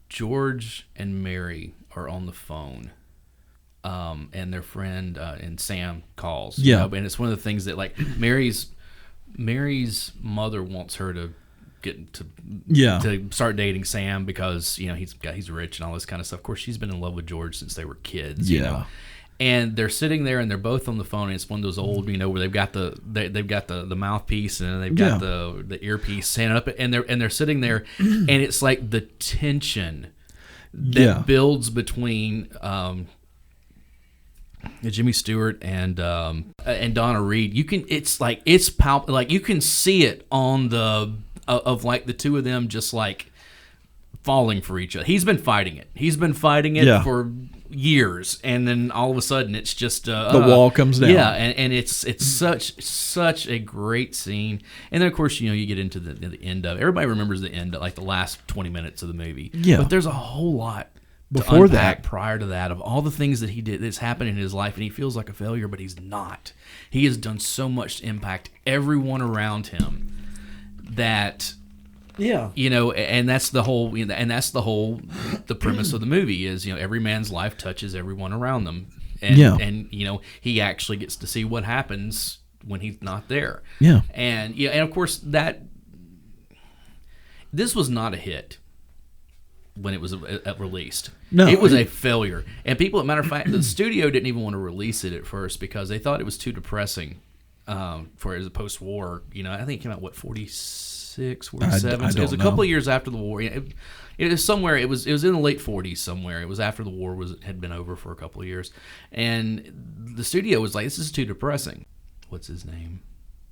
George and Mary are on the phone, and their friend and Sam calls. And it's one of the things that Mary's mother wants her to get to start dating Sam because he's rich and all this kind of stuff. Of course, she's been in love with George since they were kids. You know? And they're sitting there and they're both on the phone. And it's one of those old, where they've got the mouthpiece and they've got the earpiece standing up, and they're sitting there, and it's like the tension that builds between Jimmy Stewart and Donna Reed. You can you can see it on the the two of them just falling for each other. He's been fighting it for years, and then all of a sudden it's just the wall comes down. Yeah, and it's such a great scene. And then of course you get into the end of everybody remembers the end, the last 20 minutes of the movie. Yeah, but there's a whole lot before that, prior to that, of all the things that he did that's happened in his life, and he feels like a failure, but he's not. He has done so much to impact everyone around him that. Yeah, and that's the whole, the premise of the movie is, every man's life touches everyone around them, and he actually gets to see what happens when he's not there. Yeah, and of course this was not a hit when it was released. No, it was a failure, and people, as a matter of fact, the studio didn't even want to release it at first because they thought it was too depressing for as a post-war. I think it came out 46, 47. It was a couple of years after the war. It was somewhere. It was in the late 40s somewhere. It was after the war had been over for a couple of years, and the studio was like, "This is too depressing." What's his name?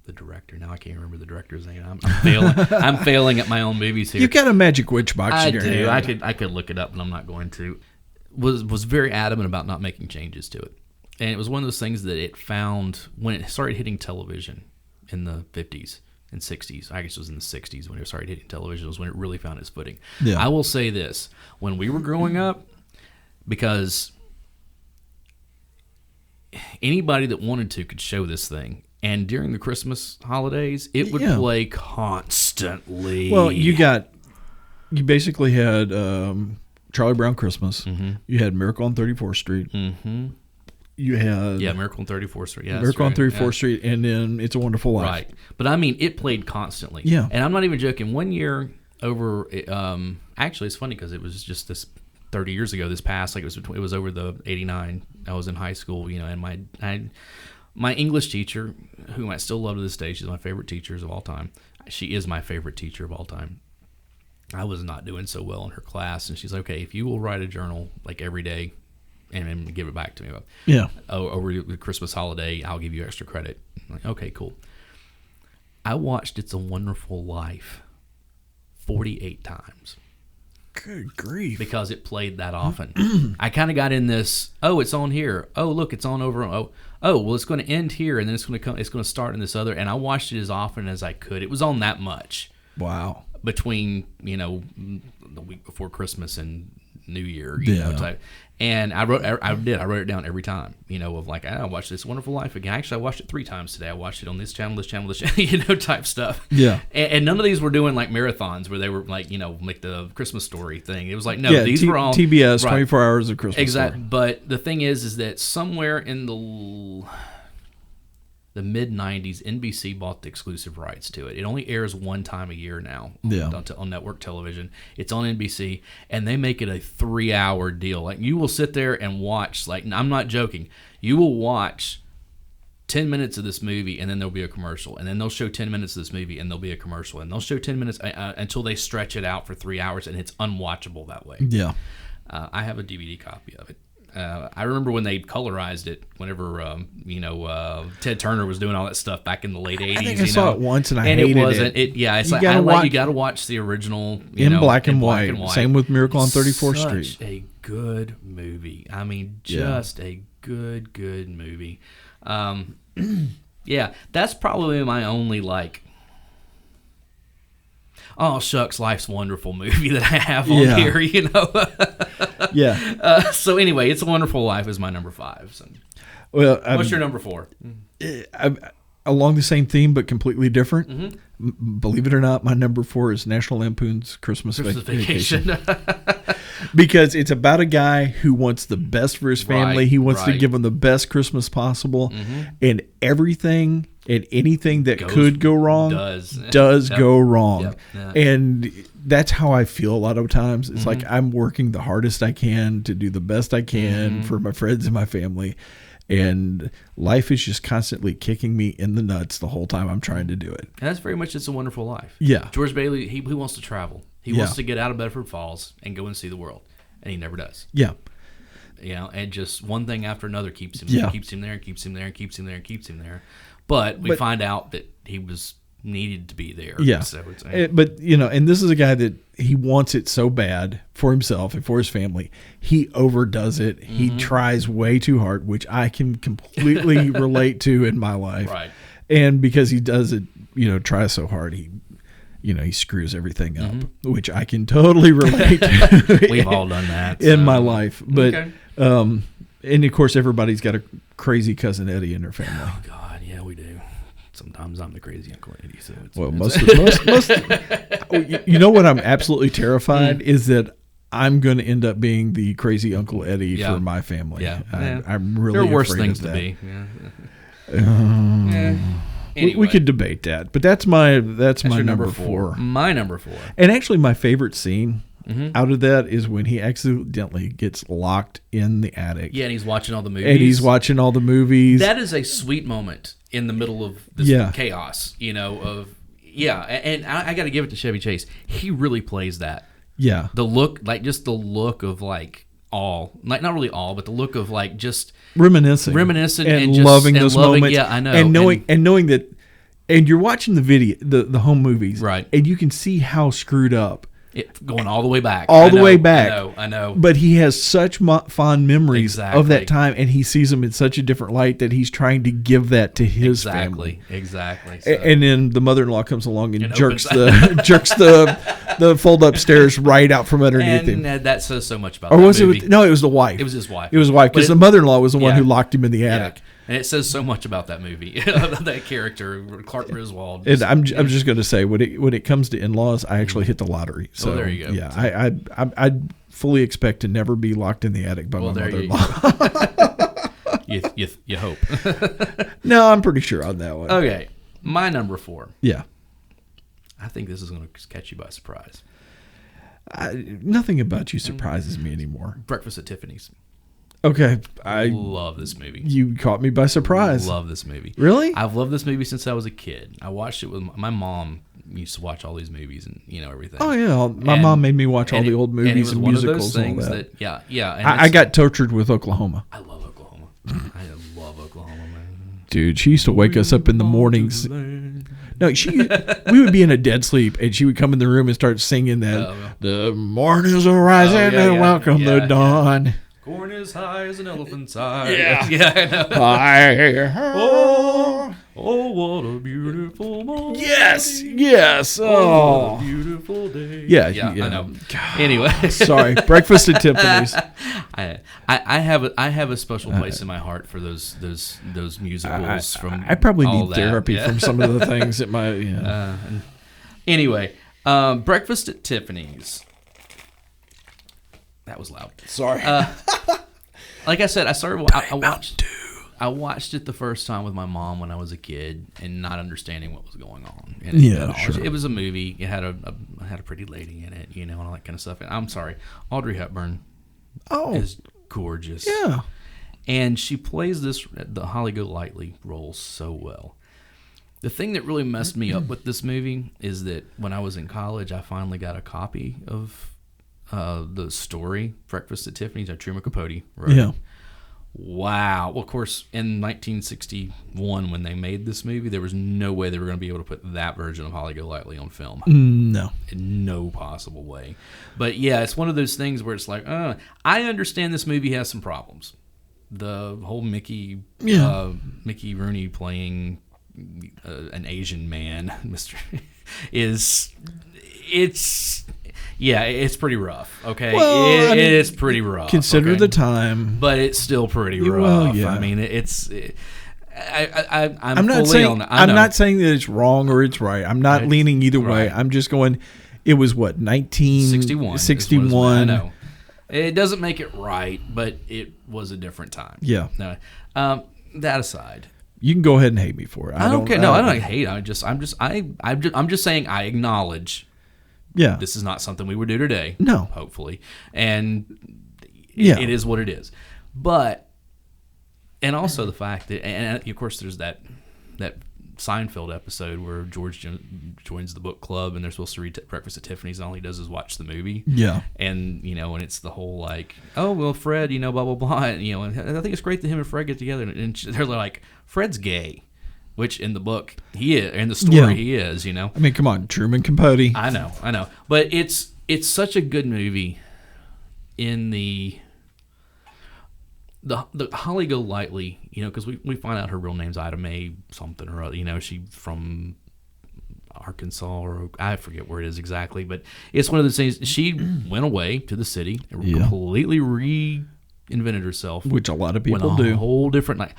The director. Now I can't remember the director's name. I'm failing. I'm failing at my own movies here. You've got a magic witch box. I in your do. hand. I could look it up, but I'm not going to. Was very adamant about not making changes to it, and it was one of those things that it found when it started hitting television in the 50s and 60s. I guess it was in the 60s when it started hitting television. Was when it really found its footing. Yeah. I will say this: when we were growing up, because anybody that wanted to could show this thing. And during the Christmas holidays, it would play constantly. Well, you basically had Charlie Brown Christmas. Mm-hmm. You had Miracle on 34th Street. Mm-hmm. You had Miracle on 34th Street. Yeah, Miracle on 34th Street, and then It's a Wonderful Life. Right, but I mean, it played constantly. Yeah, and I'm not even joking. One year over, actually, it's funny because it was just this 30 years ago. This past, it was over the 89. I was in high school, and my English teacher, whom I still love to this day, she's my favorite teacher of all time. She is my favorite teacher of all time. I was not doing so well in her class, and she's like, "Okay, if you will write a journal every day and then give it back to me, over the Christmas holiday, I'll give you extra credit." I'm like, okay, cool. I watched It's a Wonderful Life 48 times. Good grief. Because it played that often. I kind of got in this, it's on here. Oh, look, it's on over. Well, it's going to end here, and then it's going to start in this other. And I watched it as often as I could. It was on that much. Wow. between the week before Christmas and New Year, you know, type. And I wrote it down every time, of like, I watched This Wonderful Life again. Actually, I watched it 3 times today. I watched it on this channel, type stuff. Yeah. And none of these were doing like marathons where they were like, like the Christmas Story thing. It was like, no, these were all TBS, right. 24 Hours of Christmas. Exactly. Story. But the thing is that somewhere in the mid-90s, NBC bought the exclusive rights to it. It only airs 1 time a year now on network television. It's on NBC, and they make it a 3-hour deal. Like, you will sit there and watch, like, I'm not joking, you will watch 10 minutes of this movie, and then there'll be a commercial, and then they'll show 10 minutes of this movie, and there'll be a commercial, and they'll show 10 minutes until they stretch it out for 3 hours, and it's unwatchable that way. Yeah. I have a DVD copy of it. I remember when they colorized it. Whenever Ted Turner was doing all that stuff back in the late '80s. I think I saw it once and I hated it. Wasn't it? Yeah, it's you you got to watch the original in black and white. Same with Miracle on 34th Street. Such a good movie. I mean, just a good movie. Yeah, that's probably my only like. Oh shucks, life's wonderful movie that I have on here, Yeah. So anyway, It's a Wonderful Life is my number 5. So. Well, what's your number 4? Along the same theme, but completely different. Believe it or not, my number 4 is National Lampoon's Christmas Vacation. Because it's about a guy who wants the best for his family. He wants to give them the best Christmas possible, and everything and anything that could go wrong does go wrong. Yep. And that's how I feel a lot of times. It's like I'm working the hardest I can to do the best I can for my friends and my family. And life is just constantly kicking me in the nuts the whole time I'm trying to do it. And that's very much It's a Wonderful Life. Yeah. George Bailey, he wants to travel. He wants to get out of Bedford Falls and go and see the world. And he never does. Yeah. And just one thing after another keeps him there, keeps him there, keeps him there, and keeps him there, and keeps him there. But we find out that he was needed to be there. Yeah. So but, and this is a guy that he wants it so bad for himself and for his family. He overdoes it. He tries way too hard, which I can completely relate to in my life. Right. And because he does it, try so hard, he screws everything up, which I can totally relate to. We've all done that. In my life. But, and of course, everybody's got a crazy cousin Eddie in their family. Oh, God. Yeah, we do. Sometimes I'm the crazy Uncle Eddie. So most what I'm absolutely terrified is that I'm going to end up being the crazy Uncle Eddie for my family. Yeah. I'm really there are worse afraid things of that. to be. Yeah. Anyway. We could debate that, but that's my number 4. My number 4. And actually, my favorite scene out of that is when he accidentally gets locked in the attic. Yeah, and he's watching all the movies. That is a sweet moment in the middle of this chaos, and I got to give it to Chevy Chase. He really plays that. Yeah. The look, like just the look of like awe, like not really awe, but the look of like just reminiscing and just loving those moments. Yeah, I know. And knowing that, and you're watching the video, the home movies, right? And you can see how screwed up. Going all the way back. I know. But he has such fond memories of that time, and he sees them in such a different light that he's trying to give that to his family. Exactly. So. And then the mother-in-law comes along and jerks the fold-up stairs right out from underneath him. And that says so much about that movie. No, it was the wife. It was his wife. It was the wife, because the mother-in-law was the one who locked him in the attic. Yeah. And it says so much about that movie, that character, Clark Griswold. And I'm just going to say, when it comes to in-laws, I actually hit the lottery. So there you go. Yeah, I fully expect to never be locked in the attic by my mother-in-law. You hope. No, I'm pretty sure on that one. Okay, my number 4. Yeah. I think this is going to catch you by surprise. Nothing about you surprises me anymore. Breakfast at Tiffany's. Okay, I love this movie. You caught me by surprise. Love this movie. Really? I've loved this movie since I was a kid. I watched it with my mom. Used to watch all these movies and everything. Oh yeah, my mom made me watch all the old movies and musicals and all that. Yeah. And I got tortured with Oklahoma. I love Oklahoma. I love Oklahoma, man. Dude, she used to wake us up in the mornings. No, we would be in a dead sleep, and she would come in the room and start singing that. The morning is arising and welcome the dawn. Corn is high as an elephant's eye. Yeah, I know. Oh, what a beautiful morning. Yes. Oh, what a beautiful beautiful day. Yeah, I know. Anyway, sorry, Breakfast at Tiffany's. I have a special place in my heart for those musicals. I probably need that. therapy from some of the things that my. Anyway, Breakfast at Tiffany's. That was loud. Sorry. Like I said, I watched it the first time with my mom when I was a kid and not understanding what was going on. And sure. It was a movie. It had a pretty lady in it, and all that kind of stuff. And I'm sorry, Audrey Hepburn is gorgeous. Yeah. And she plays the Holly Golightly role so well. The thing that really messed me up with this movie is that when I was in college, I finally got a copy of the story, Breakfast at Tiffany's, that Truman Capote wrote. Yeah. Wow. Well, of course, in 1961, when they made this movie, there was no way they were going to be able to put that version of Holly Golightly on film. No. In no possible way. But yeah, it's one of those things where it's like, I understand this movie has some problems. The whole Mickey Rooney playing an Asian man, it's pretty rough. Okay, well, it is pretty rough. Consider the time, but it's still pretty rough. Well, yeah. I mean, I'm not saying that it's wrong or it's right. I'm not leaning either way. I'm just going. It was what 1961. I know. It doesn't make it right, but it was a different time. Yeah. No. That aside. You can go ahead and hate me for it. I don't care. No, I don't hate. I'm just saying I acknowledge. Yeah. This is not something we would do today. No. Hopefully, and it is what it is. But, and also the fact that, and of course, there's that Seinfeld episode where George joins the book club and they're supposed to read Breakfast at Tiffany's, and all he does is watch the movie. Yeah. And and it's the whole like, oh well, Fred, blah blah blah, and and I think it's great that him and Fred get together, and they're like, Fred's gay, which in the book he is, in the story he is. I mean, come on, Truman Capote. I know, but it's such a good movie. In the Holly Golightly, because we find out her real name's Ida Mae something or other. She from Arkansas, or I forget where it is exactly, but it's one of those things. She went away to the city and completely reinvented herself, which a lot of people do. Whole different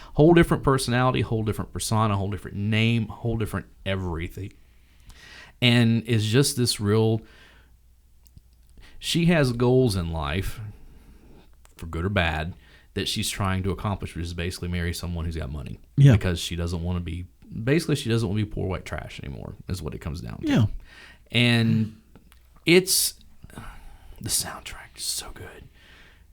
personality, whole different persona, whole different name, whole different everything, and is just this real. She has goals in life, for good or bad, that she's trying to accomplish, which is basically marry someone who's got money. Yeah. Because she doesn't want to be poor white trash anymore, is what it comes down to. Yeah. And the soundtrack is so good.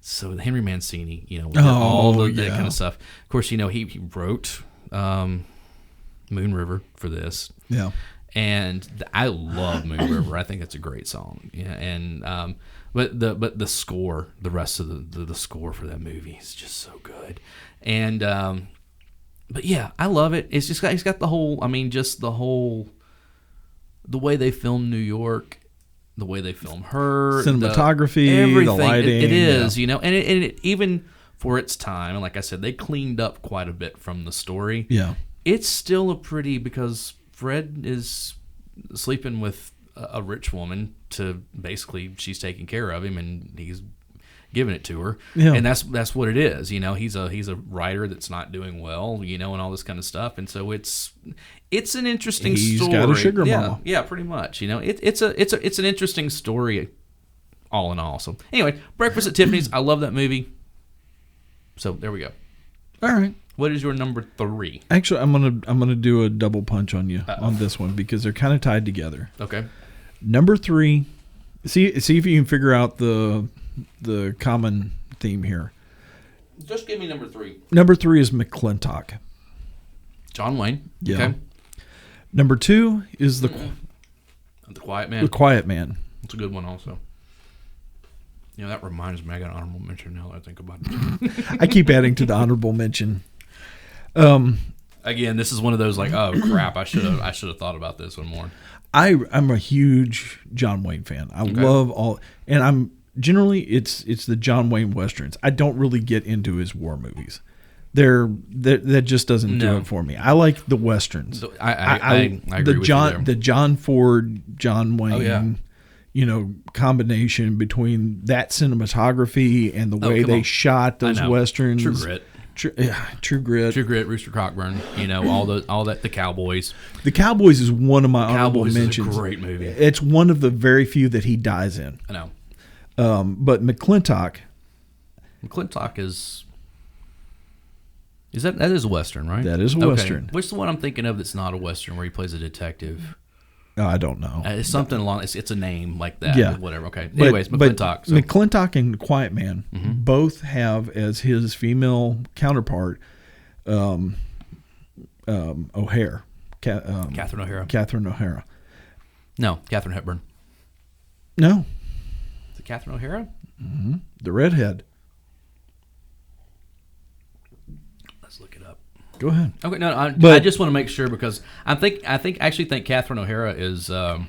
So the Henry Mancini, with that kind of stuff. Of course, he wrote Moon River for this. Yeah. And I love Moon River. I think it's a great song. Yeah, and but the score, the rest of the score for that movie is just so good. And but yeah, I love it. It's just it's got the whole. I mean, just the way they film New York, the way they film her, cinematography, everything. The lighting. It is, and it even for its time. And like I said, they cleaned up quite a bit from the story. Yeah, it's still because Fred is sleeping with a rich woman to basically she's taking care of him and he's giving it to her. Yeah. And that's what it is. He's a writer that's not doing well, and all this kind of stuff. And so it's an interesting story. He's got a sugar mama. Yeah, pretty much. It's an interesting story all in all. So anyway, Breakfast at Tiffany's, I love that movie. So there we go. All right. What is your number 3? Actually, I'm gonna do a double punch on you on this one because they're kind of tied together. Okay. Number 3. See if you can figure out the common theme here. Just give me number 3. Number 3 is McClintock. John Wayne. Yeah. Okay. Number 2 is the Quiet Man. The Quiet Man. It's a good one also. That reminds me. I got an honorable mention now that I think about it. I keep adding to the honorable mention. Again, this is one of those like, oh crap! I should have thought about this one more. I'm a huge John Wayne fan. I love all, and I'm generally it's the John Wayne westerns. I don't really get into his war movies. That just doesn't do it for me. I like the westerns. I agree with you there. The John Ford, John Wayne. Oh, yeah. combination between that cinematography and the way they shot those westerns. True Grit. True Grit. True Grit, Rooster Cockburn, all that, The Cowboys. The Cowboys is one of my honorable mentions. Is a great movie. It's one of the very few that he dies in. I know. But McClintock that is a Western, right? That is a Western. Which is the one I'm thinking of that's not a Western, where he plays a detective? I don't know. It's something along. It's a name like that. Yeah. Whatever. Okay. Anyways, McClintock. But McClintock and Quiet Man both have as his female counterpart O'Hare. Catherine O'Hara. Catherine O'Hara. No, Katharine Hepburn. No. Is it Catherine O'Hara? Mm-hmm. The redhead. Let's look it up. Go ahead. Okay, no, I just want to make sure because I actually think Catherine O'Hara is from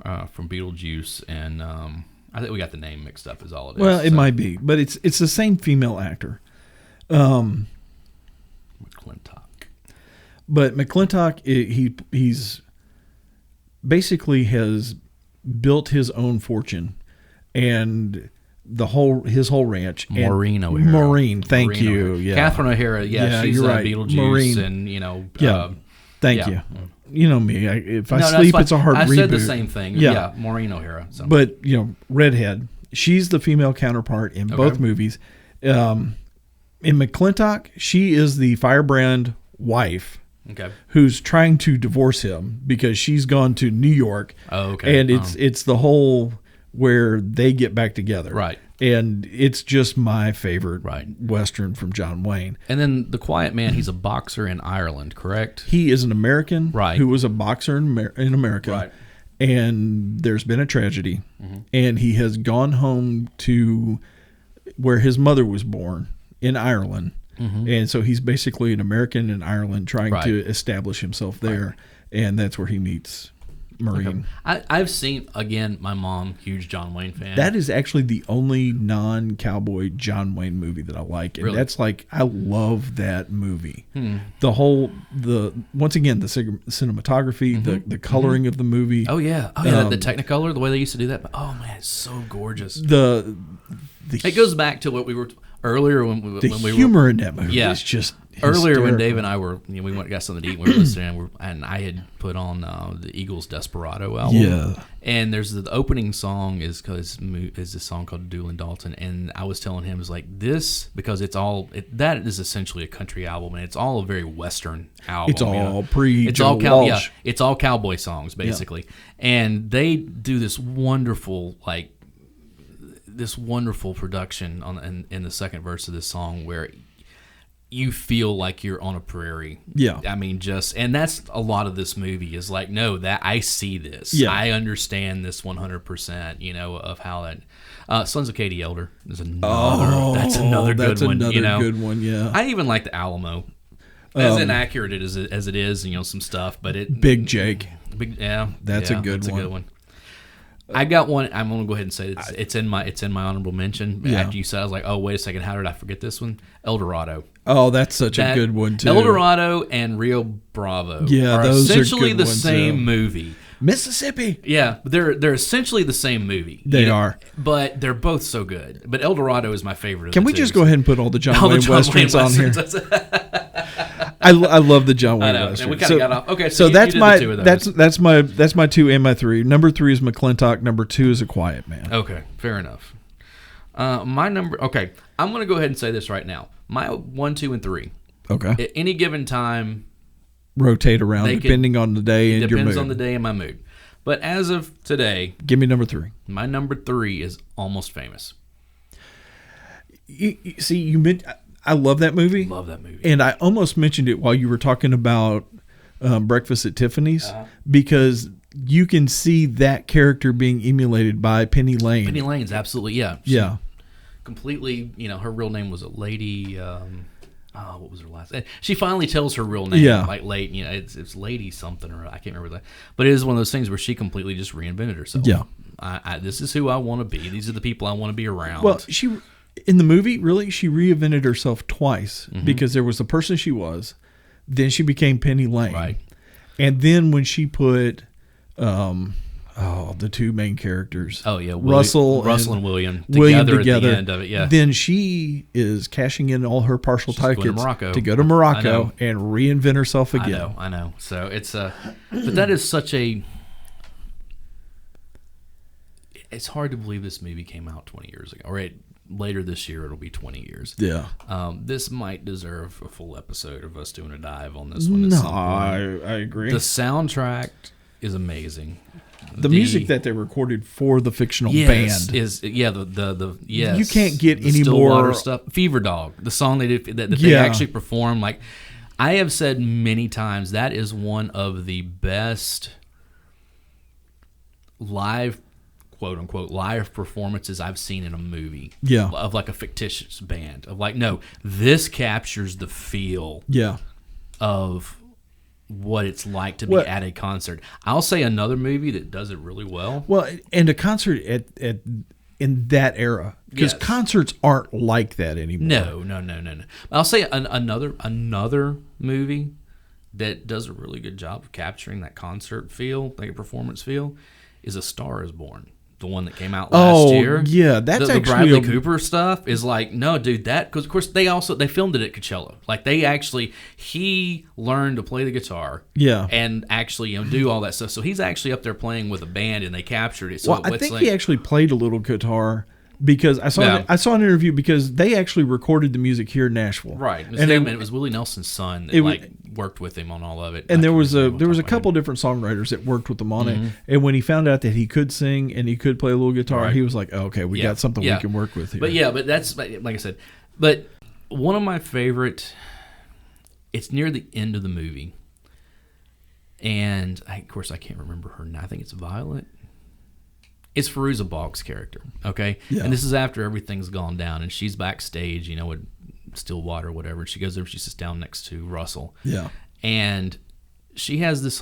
Beetlejuice, and I think we got the name mixed up. Is all it is. Well, it might be, but it's the same female actor. McClintock. But McClintock, he's basically has built his own fortune, and his whole ranch. Maureen O'Hara. Maureen, thank you. O'Hara. Yeah, Catherine O'Hara. Yeah, she's you're right. Beetlejuice, Maureen. and Thank you. You know me. If I sleep, it's a hard reboot. I said the same thing. Yeah, Maureen O'Hara. So. But redhead. She's the female counterpart in both movies. In McClintock, she is the firebrand wife. Okay. Who's trying to divorce him because she's gone to New York. Oh, okay. And it's the whole where they get back together. Right. And it's just my favorite Western from John Wayne. And then The Quiet Man, he's a boxer in Ireland, correct? He is an American right. who was a boxer in America. Right. And there's been a tragedy. And he has gone home to where his mother was born in Ireland. And so he's basically an American in Ireland trying to establish himself there. And that's where he meets Maureen. Okay. I've seen, again, my mom, huge John Wayne fan. That is actually the only non-cowboy John Wayne movie that I like. And that's like, I love that movie. Once again, the cinematography, the coloring of the movie. Oh, yeah. The Technicolor, the way they used to do that. Oh, man, it's so gorgeous. It goes back to what we were earlier when we were humor in that movie is just earlier hysterical. when Dave and I were we went and got something to eat and we were listening and I had put on the Eagles Desperado album and there's the opening song is this song called Doolin Dalton, and I was telling him this because that is essentially a country album and it's all a very Western album. It's all Walsh. It's all cowboy songs basically, and they do this wonderful production in the second verse of this song where you feel like you're on a prairie. Yeah. I mean, and that's a lot of this movie is like, no, that I see this. Yeah. I understand this 100%, of how that Sons of Katie Elder is another good one. Good one, yeah. I even like the Alamo. As inaccurate as it is, some stuff, but Big Jake. That's a good one. I got one. I'm gonna go ahead and say it's in my honorable mention. Yeah. After you said, I was like, oh wait a second, how did I forget this one? El Dorado. Oh, that's such a good one too. El Dorado and Rio Bravo. Yeah, are those essentially are good the ones, same movie. Mississippi. Yeah, they're essentially the same movie. They are, but they're both so good. But El Dorado is my favorite. Can we just go ahead and put all the John Wayne Westerns on here? I love the John Wayne Westerns. And we kind of got off. Okay, so that's my 2 and my 3. Number 3 is McClintock. Number 2 is A Quiet Man. Okay, fair enough. My number. Okay, I'm going to go ahead and say this right now. My 1, 2, and 3. Okay. At any given time, rotate around depending on the day and your mood. Depends on the day and my mood. But as of today, give me number 3. My number 3 is Almost Famous. I love that movie. Love that movie. And I almost mentioned it while you were talking about Breakfast at Tiffany's because you can see that character being emulated by Penny Lane. Penny Lane's absolutely, yeah. Yeah. Completely, her real name was a Lady, what was her last name? She finally tells her real name, like late, it's Lady something, or I can't remember that. But it is one of those things where she completely just reinvented herself. Yeah. This is who I want to be. These are the people I want to be around. Well, in the movie, really, she reinvented herself twice because there was the person she was, then she became Penny Lane. Right. And then when she put, the two main characters. Oh yeah, Russell and William together at the end of it. Yeah. Then she is cashing in all her partial tickets to go to Morocco and reinvent herself again. I know. So it's but that is such a. It's hard to believe this movie came out 20 years ago. Or later this year, it'll be 20 years. Yeah. This might deserve a full episode of us doing a dive on this one. I agree. The soundtrack is amazing. The music that they recorded for the fictional band is the you can't get any Stillwater more stuff. Fever Dog, the song they did that they actually performed. Like I have said many times, that is one of the best live, quote unquote, live performances I've seen in a movie. Yeah, of like a fictitious band. Of like, no, this captures the feel. Yeah, of what it's like to be at a concert. I'll say another movie that does it really well. Well, and a concert at in that era, because concerts aren't like that anymore. No. I'll say another movie that does a really good job of capturing that concert feel, like a performance feel, is A Star Is Born. The one that came out last year. Yeah, that's the actually Bradley Cooper stuff is like, no, dude, that, because of course they filmed it at Coachella. Like he learned to play the guitar. Yeah. And actually do all that stuff. So he's actually up there playing with a band, and they captured it. So I think he actually played a little guitar. Because I saw an interview because they actually recorded the music here in Nashville. Right. It was Willie Nelson's son that worked with him on all of it. And there was a couple different songwriters that worked with him on it. And when he found out that he could sing and he could play a little guitar, he was like, oh, okay, we got something we can work with here. But that's, like I said, but one of my favorite, it's near the end of the movie. And of course I can't remember her name. I think it's Violet. It's Fairuza Balk's character, okay? Yeah. And this is after everything's gone down, and she's backstage, with Stillwater or whatever. She goes over, she sits down next to Russell. Yeah. And she has this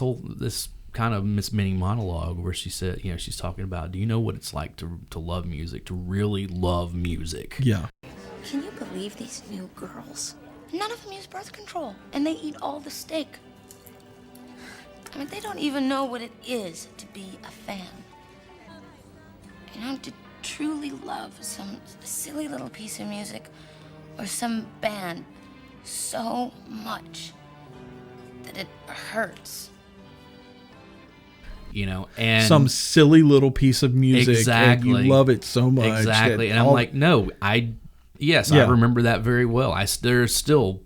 kind of mini monologue where she said, she's talking about, do you know what it's like to love music, to really love music? Yeah. Can you believe these new girls? None of them use birth control, and they eat all the steak. I mean, they don't even know what it is to be a fan. To truly love some silly little piece of music or some band so much that it hurts. And some silly little piece of music, exactly, and you love it so much. Exactly. And I'm like, no, I remember that very well. There's still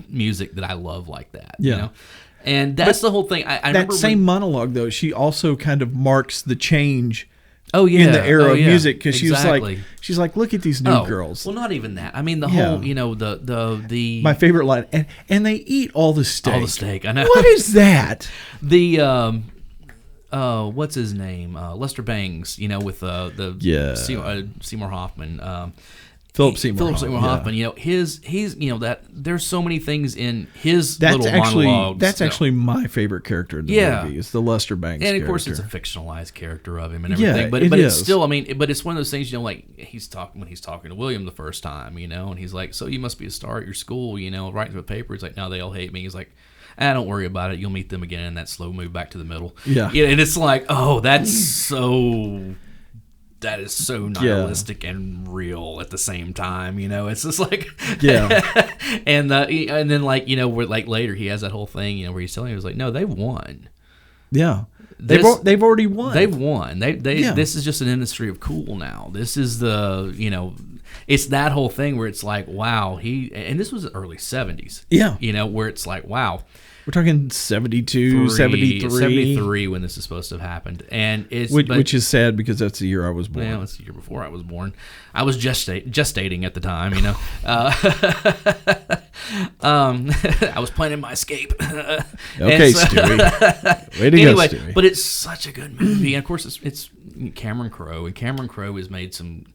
music that I love like that. Yeah. And that's the whole thing. I remember that same monologue, though, she also kind of marks the change in the era of music, because she's like, look at these new girls. Well, not even that. I mean, the whole, the my favorite line, and they eat all the steak. All the steak. I know. What is that? The what's his name? Lester Bangs. With Seymour Hoffman. Philip Seymour Hoffman. He's that there's so many things in his little monologues. That's actually my favorite character in the movie. It's the Lester Bangs character. And of course, it's a fictionalized character of him and everything. But it's still, but it's one of those things. Like he's talking to William the first time. And he's like, so you must be a star at your school. Writing to the paper. He's like, no, they all hate me. He's like, don't worry about it. You'll meet them again in that slow move back to the middle. Yeah. And it's like, oh, that is so nihilistic and real at the same time. It's just like, and then where later he has that whole thing, where he's telling you, he's like, no, they won. Yeah. They've already won. They've won. This is just an industry of cool now. This is it's that whole thing where it's like, wow, and this was the early 70s. Yeah. Where it's like, wow. We're talking 72, 73 when this is supposed to have happened, and which is sad because that's the year I was born. Yeah, that's the year before I was born. I was gestating at the time, I was planning my escape. Okay, Stewie. Way to go, Stewie. But it's such a good movie, and of course it's Cameron Crowe, and Cameron Crowe has made some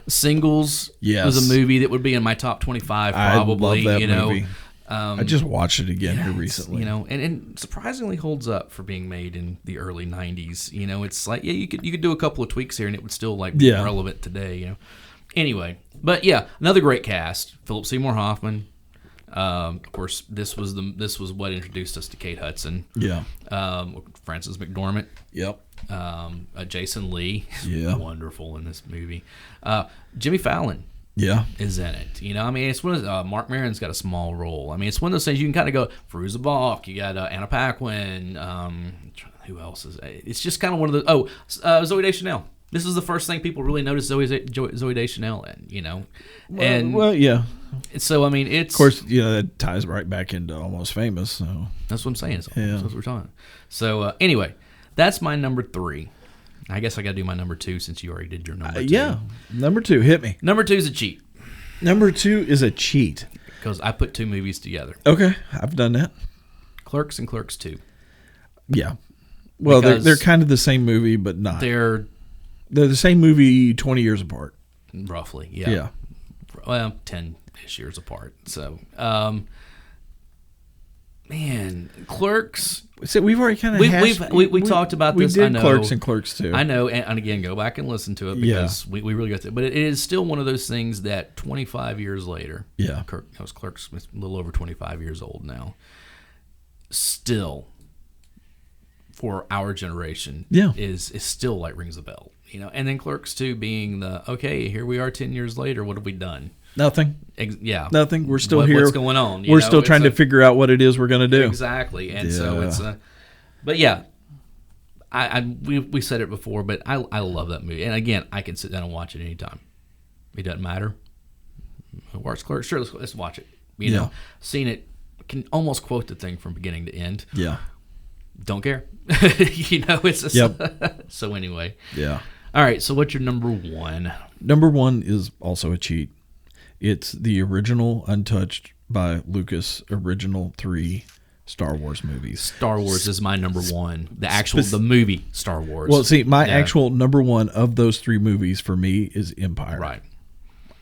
singles. Yes, it was a movie that would be in my top 25 probably. I love that movie. I just watched it again here recently. And surprisingly holds up for being made in the early 90s. It's like, you could do a couple of tweaks here and it would still be relevant today. Anyway, but another great cast: Philip Seymour Hoffman, Of course, this was what introduced us to Kate Hudson. Yeah. Frances McDormand. Yep. Jason Lee. Yeah. Wonderful in this movie. Jimmy Fallon. Yeah. Is in it. I mean, it's one of Mark Maron's got a small role. I mean, it's one of those things you can kind of go, Fairuza Balk, you got Anna Paquin, who else is it? It's just kind of one of those, Zooey Deschanel. This is the first thing people really noticed Zooey Deschanel in, Well, yeah. So, I mean, it's... Of course, that ties right back into Almost Famous, so... That's what I'm saying. That's what we're talking. So, anyway, that's my number 3. I guess I got to do my number 2 since you already did your number 2. Yeah. Number 2, hit me. Number 2 is a cheat. Number 2 is a cheat. Because I put 2 movies together. Okay, I've done that. Clerks and Clerks 2. Yeah. Well, they're kind of the same movie, but not. They're the same movie 20 years apart. Roughly, yeah. Yeah. Well, 10-ish years apart. So, man, Clerks... So we've already kind of we talked about this. We did I know, Clerks and Clerks 2. I know, and again, go back and listen to it because we really got to. But it is still one of those things that 25 years later, Clerks was a little over 25 years old now. Still, for our generation, is still like rings a bell, And then Clerks 2 being here we are 10 years later. What have we done? Nothing. Nothing. We're still here. What's going on? We're still trying to figure out what it is we're going to do. Exactly. And so it's but yeah, we said it before, but I love that movie. And again, I can sit down and watch it anytime. It doesn't matter. Watch Clerks. Sure, let's watch it. Seen it, can almost quote the thing from beginning to end. Yeah. Don't care. It's so anyway. Yeah. All right. So what's your number 1? Number 1 is also a cheat. It's the original, untouched by Lucas, original 3 Star Wars movies. Star Wars is my number 1. The movie Star Wars. Well, see, my actual number 1 of those 3 movies for me is Empire. Right.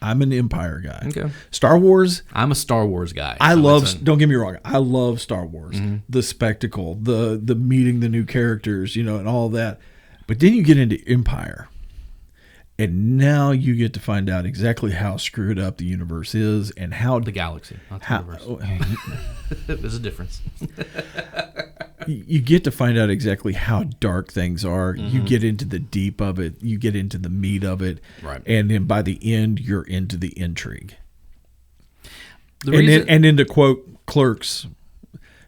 I'm an Empire guy. Okay. Star Wars. I'm a Star Wars guy. Don't get me wrong. I love Star Wars. Mm-hmm. The spectacle, the meeting the new characters, and all that. But then you get into Empire. And now you get to find out exactly how screwed up the universe is and how... The galaxy, not the universe. There's a difference. You get to find out exactly how dark things are. Mm-hmm. You get into the deep of it. You get into the meat of it. Right. And then by the end, you're into the intrigue. And to quote Clerks...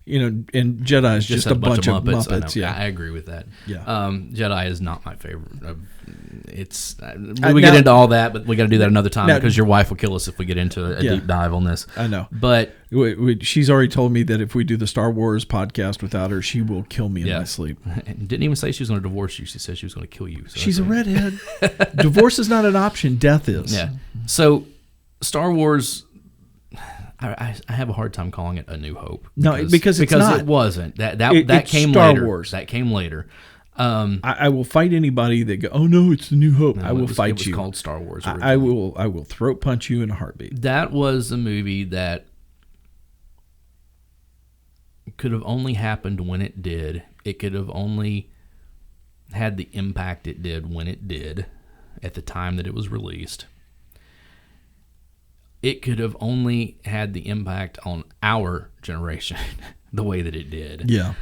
and Jedi is just a bunch of Muppets. I agree with that. Yeah. Jedi is not my favorite. We get into all that, but we got to do that another time because your wife will kill us if we get into a deep dive on this. I know. But she's already told me that if we do the Star Wars podcast without her, she will kill me in my sleep. And didn't even say she was going to divorce you. She said she was going to kill you. So she's a redhead. Divorce is not an option. Death is. Yeah. So Star Wars... I have a hard time calling it A New Hope. Because it's not. It wasn't. That came Star later. Wars. That came later. I will fight anybody that go, oh no, it's A New Hope. I will fight you. It was called Star Wars originally. I will throat punch you in a heartbeat. That was a movie that could have only happened when it did. It could have only had the impact it did when it did at the time that it was released. It could have only had the impact on our generation the way that it did. Yeah.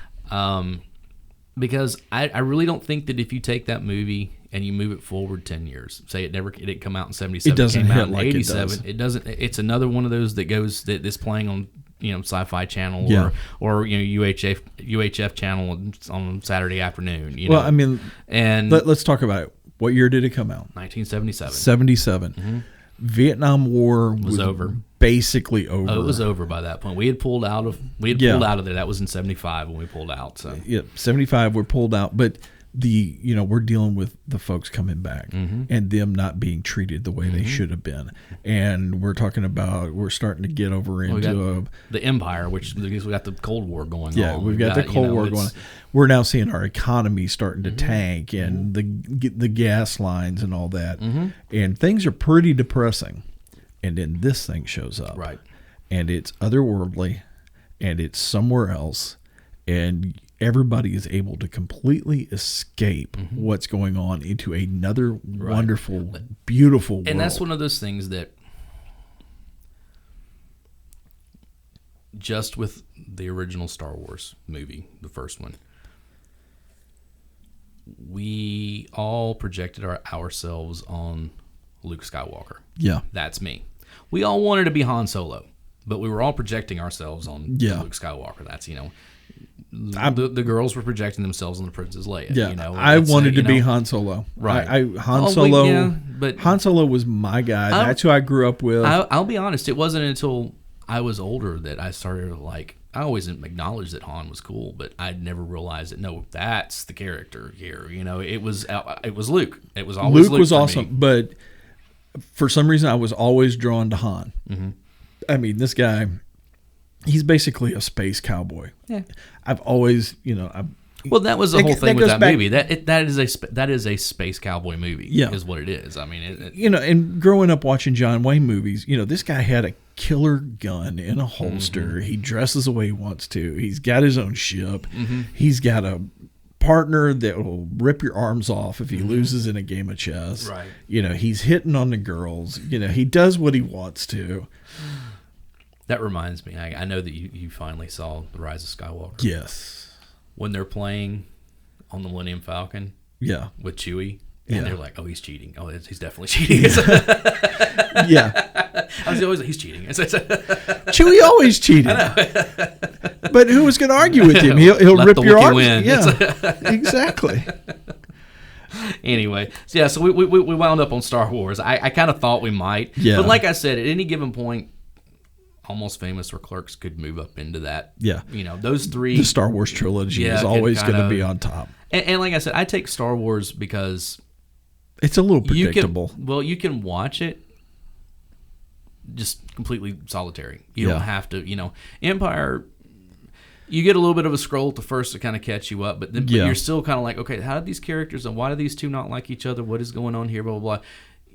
Because I really don't think that if you take that movie and you move it forward 10 years, say it didn't come out in 77, it doesn't came out hit in like 87, it doesn't. It's another one of those that's playing on Sci-Fi Channel or UHF channel on Saturday afternoon. Well, I mean, and let's talk about it. What year did it come out? 1977. 77. Mm-hmm. Vietnam War was over. Basically over. Oh, it was over by that point. We had pulled out of pulled out of there. That was in 75 when we pulled out. So 75 we're pulled out, but we're dealing with the folks coming back and them not being treated the way they should have been. And we're talking about we're starting to get over into the Empire, which we got the Cold War going on. Yeah, we've got the Cold War going on. We're now seeing our economy starting to tank and the gas lines and all that. And things are pretty depressing. And then this thing shows up. Right. And it's otherworldly and it's somewhere else. And everybody is able to completely escape what's going on into another wonderful, beautiful world. And that's one of those things that just with the original Star Wars movie, the first one, we all projected ourselves on Luke Skywalker. Yeah. That's me. We all wanted to be Han Solo, but we were all projecting ourselves on Luke Skywalker. That's, the girls were projecting themselves on the Princess Leia. Yeah, I wanted to be Han Solo. Right. Han Solo was my guy. That's who I grew up with. I'll be honest. It wasn't until I was older that I started to like. I always acknowledged that Han was cool, but I'd never realized that. No, that's the character here. It was Luke. It was always Luke was awesome, but for some reason I was always drawn to Han. Mm-hmm. I mean, this guy. He's basically a space cowboy. Yeah. I've always, well, that was the whole thing with that movie. That is a space cowboy movie. Yeah. Is what it is. I mean, and growing up watching John Wayne movies, this guy had a killer gun in a holster. Mm-hmm. He dresses the way he wants to. He's got his own ship. Mm-hmm. He's got a partner that will rip your arms off if he loses in a game of chess. Right. He's hitting on the girls. He does what he wants to. That reminds me. I know that you finally saw The Rise of Skywalker. Yes. When they're playing on the Millennium Falcon. Yeah. With Chewie. And they're like, oh, he's cheating. Oh, he's definitely cheating. Yeah. He's cheating. Chewie always cheated. But who was going to argue with him? He'll rip your arms. Win. Yeah, exactly. Anyway, so we wound up on Star Wars. I kind of thought we might. Yeah. But like I said, at any given point, Almost Famous or Clerks could move up into that. Yeah. Those three. The Star Wars trilogy is always going to be on top. And like I said, I take Star Wars because it's a little predictable. You can watch it just completely solitary. You don't have to, Empire, you get a little bit of a scroll at the first to kind of catch you up, but then you're still kind of like, okay, how did these characters and why do these two not like each other? What is going on here? Blah, blah, blah.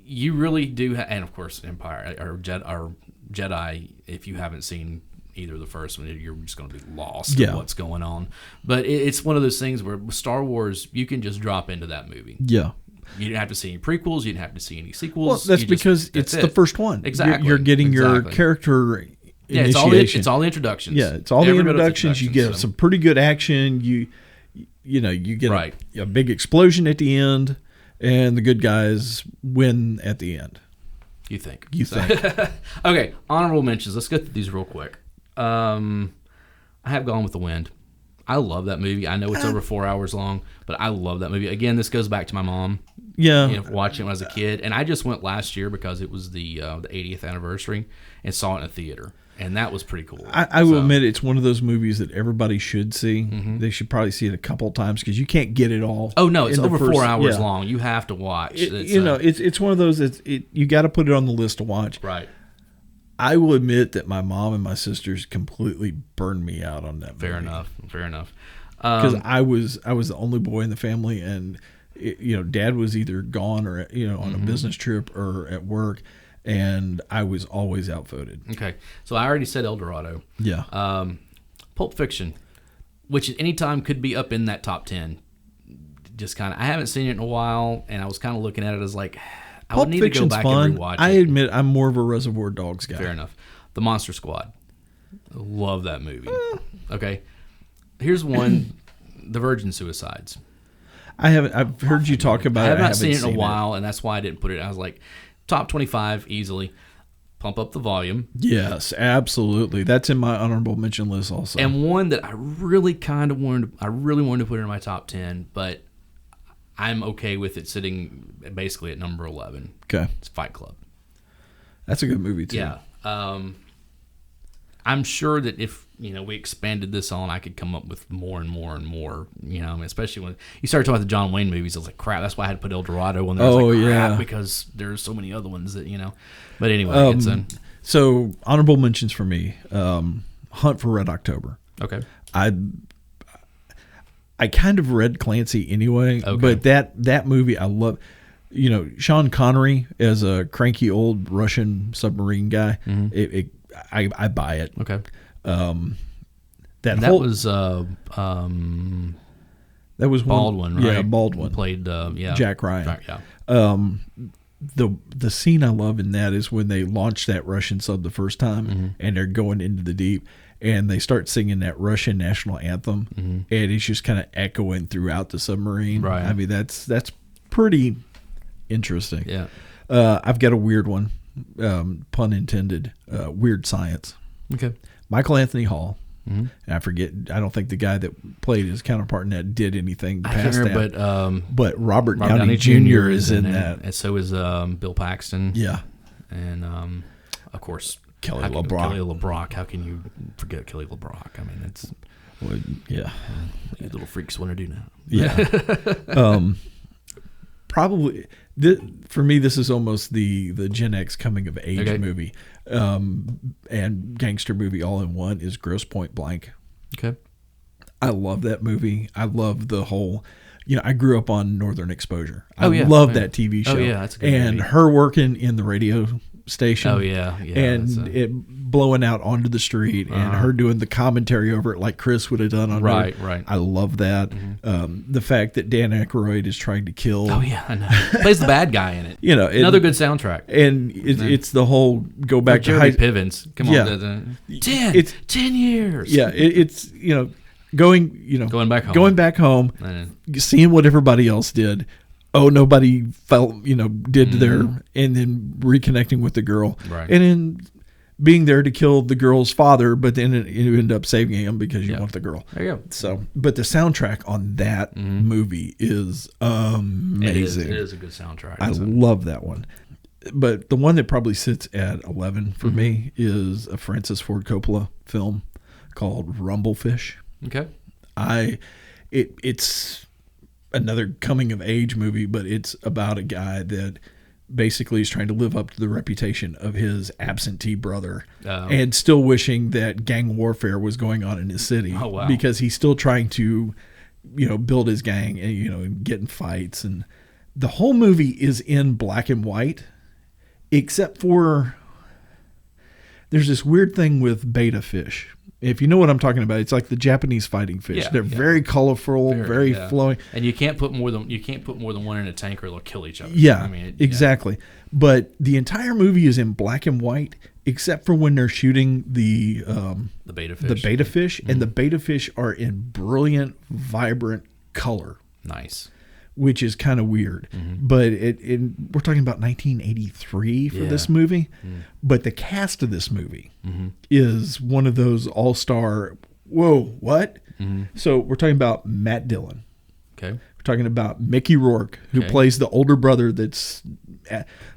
You really do, and of course, Empire or Jedi, if you haven't seen either of the first one, you're just going to be lost in what's going on. But it's one of those things where with Star Wars, you can just drop into that movie. Yeah. You didn't have to see any prequels. You didn't have to see any sequels. Well, that's because it's the first one. Exactly. You're getting your character initiation. It's all the introductions. Yeah, it's all the introductions. You get some pretty good action. You get a big explosion at the end, and the good guys win at the end. You think. Okay, honorable mentions. Let's go through these real quick. I have Gone with the Wind. I love that movie. I know it's over 4 hours long, but I love that movie. Again, this goes back to my mom. Yeah. Watching it when I was a kid. And I just went last year because it was the 80th anniversary and saw it in a theater. And that was pretty cool. I will admit it's one of those movies that everybody should see. Mm-hmm. They should probably see it a couple of times because you can't get it all. Oh, no, it's over 4 hours long. You have to watch. It's one of those you got to put it on the list to watch. Right. I will admit that my mom and my sisters completely burned me out on that movie. Fair enough. Because I was the only boy in the family, and Dad was either gone or on a business trip or at work, and I was always outvoted. Okay, so I already said El Dorado. Yeah. Pulp Fiction, which at any time could be up in that top 10. Just kind of, I haven't seen it in a while, and I was kind of looking at it as like, I would need to go back and rewatch it. I admit I'm more of a Reservoir Dogs guy. Fair enough. The Monster Squad. Love that movie. Okay. Here's one, The Virgin Suicides. I've heard you talk about it. I haven't seen it in a while, and that's why I didn't put it. I was like, top 25 easily. Pump Up the Volume. Yes, absolutely. That's in my honorable mention list also. And one that I really wanted to put in my top 10, but I'm okay with it sitting basically at number 11. Okay. It's Fight Club. That's a good movie too. Yeah. I'm sure that if we expanded this on, I could come up with more and more and more. Especially when you started talking about the John Wayne movies, I was like, crap. That's why I had to put El Dorado on there. Crap, because there's so many other ones that But anyway, so honorable mentions for me: Hunt for Red October. Okay. I kind of read Clancy anyway, but that movie I love. Sean Connery as a cranky old Russian submarine guy. Mm-hmm. I buy it. Okay. That was Baldwin, right? Yeah, Baldwin played. Jack Ryan. Yeah. The scene I love in that is when they launch that Russian sub the first time, and they're going into the deep, and they start singing that Russian national anthem, and it's just kind of echoing throughout the submarine. Right. I mean, that's pretty interesting. Yeah. I've got a weird one, pun intended. Weird Science. Okay. Michael Anthony Hall. And I forget. I don't think the guy that played his counterpart in that did anything past that. But Robert Downey Jr. is in that, and so is Bill Paxton. Yeah, and of course Kelly LeBrock. How can you forget Kelly LeBrock? I mean, it's yeah. You little freaks want to do now. Yeah. Probably for me, this is almost the Gen X coming of age movie, and gangster movie all in one is Grosse Pointe Blank. Okay, I love that movie. I love the whole. I grew up on Northern Exposure. I love love that TV show. Oh yeah, that's a good and movie. Her working in the radio station. Oh yeah, and it blowing out onto the street, and her doing the commentary over it like Chris would have done on right. I love that. The fact that Dan Aykroyd is trying to kill. Oh yeah, I know. Plays the bad guy in it. Another good soundtrack. And it's the whole go back to Jeremy Pivens. Come on, 10 years. Yeah, it's going back home, seeing what everybody else did. Oh, nobody felt, did their, and then reconnecting with the girl. Right. And then being there to kill the girl's father, but then you end up saving him because you want the girl. There you go. So, but the soundtrack on that movie is amazing. It is a good soundtrack. I love that one. But the one that probably sits at 11 for me is a Francis Ford Coppola film called Rumblefish. Okay. It's another coming of age movie, but it's about a guy that basically is trying to live up to the reputation of his absentee brother, and still wishing that gang warfare was going on in his city. Oh, wow. Because he's still trying to, build his gang and get in fights. And the whole movie is in black and white, except for there's this weird thing with betta fish. If you know what I'm talking about, it's like the Japanese fighting fish. Yeah, They're very colorful, very flowing. And you can't put more than one in a tank or they'll kill each other. Yeah, I mean, exactly. But the entire movie is in black and white, except for when they're shooting the betta fish. The betta fish, and the betta fish are in brilliant, vibrant color. Nice. Which is kind of weird. But we're talking about 1983 for this movie. But the cast of this movie is one of those all-star, whoa, what? So we're talking about Matt Dillon. Okay. We're talking about Mickey Rourke, who plays the older brother that's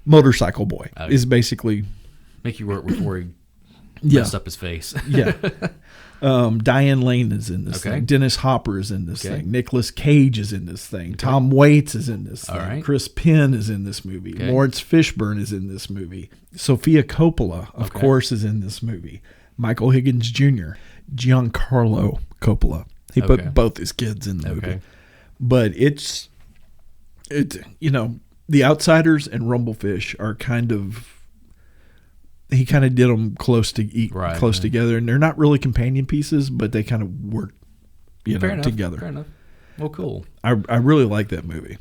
Motorcycle Boy, is basically... Mickey Rourke before he messed up his face. Yeah. Diane Lane is in this thing. Dennis Hopper is in this thing. Nicolas Cage is in this thing. Tom Waits is in this thing. Right. Chris Penn is in this movie. Lawrence Fishburne is in this movie. Sofia Coppola, of course, is in this movie. Michael Higgins Jr., Giancarlo Coppola. He put both his kids in the movie. But it's The Outsiders and Rumblefish are kind of... He kind of did them close together, and they're not really companion pieces, but they kind of work, together. Fair enough. Well, cool. I really like that movie.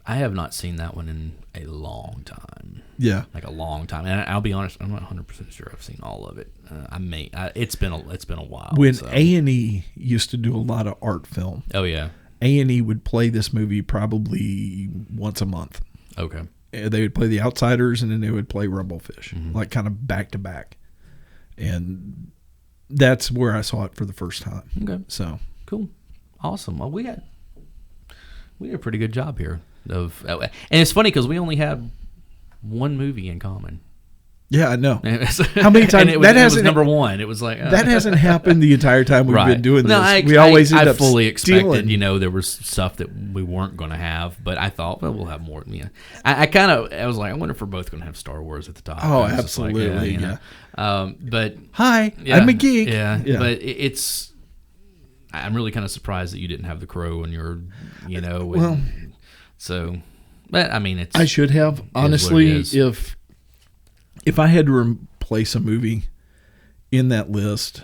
I have not seen that one in a long time. Yeah, like a long time. And I'll be honest, I'm not 100% sure I've seen all of it. It's been a while. When A&E used to do a lot of art film. Oh yeah, A&E would play this movie probably once a month. Okay. They would play The Outsiders, and then they would play Rumblefish, like kind of back to back. And that's where I saw it for the first time. Okay. So cool. Awesome. Well, we had a pretty good job here. And it's funny because we only had one movie in common. Yeah, I know. How many times it was number one? It was like that hasn't happened the entire time we've been doing this. No, I fully expected. Stealing. There was stuff that we weren't going to have, but I thought, well, we'll have more. Yeah, I was like, I wonder if we're both going to have Star Wars at the top. Oh, absolutely. Like, but hi, I'm a geek. Yeah. But I'm really kind of surprised that you didn't have The Crow in your, well, so, but I mean, I should have honestly if I had to replace a movie in that list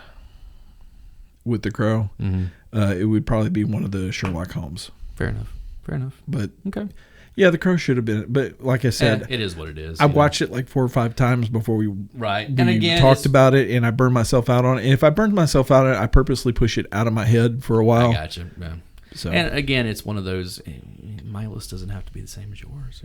with The Crow, it would probably be one of the Sherlock Holmes. Fair enough. But okay, Yeah, The Crow should have been, but like I said, it is what it is. I watched it like 4 or 5 times before we And again, talked about it, and I burned myself out on it. And if I burned myself out on it, I purposely push it out of my head for a while. I gotcha. Yeah. So. And again, it's one of those. My list doesn't have to be the same as yours.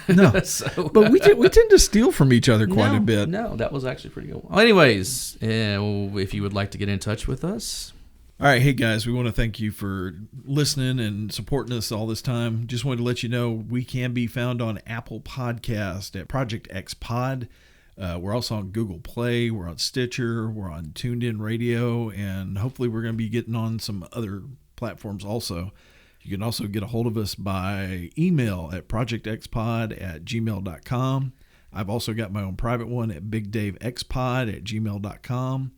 No, so, but we tend to steal from each other quite a bit. No, that was actually pretty good. Well, anyways, if you would like to get in touch with us. All right, hey guys, we want to thank you for listening and supporting us all this time. Just wanted to let you know we can be found on Apple Podcast at Project X Pod. We're also on Google Play. We're on Stitcher. We're on Tuned In Radio, and hopefully we're going to be getting on some other platforms also. You can also get a hold of us by email at projectxpod@gmail.com. I've also got my own private one at bigdavexpod@gmail.com.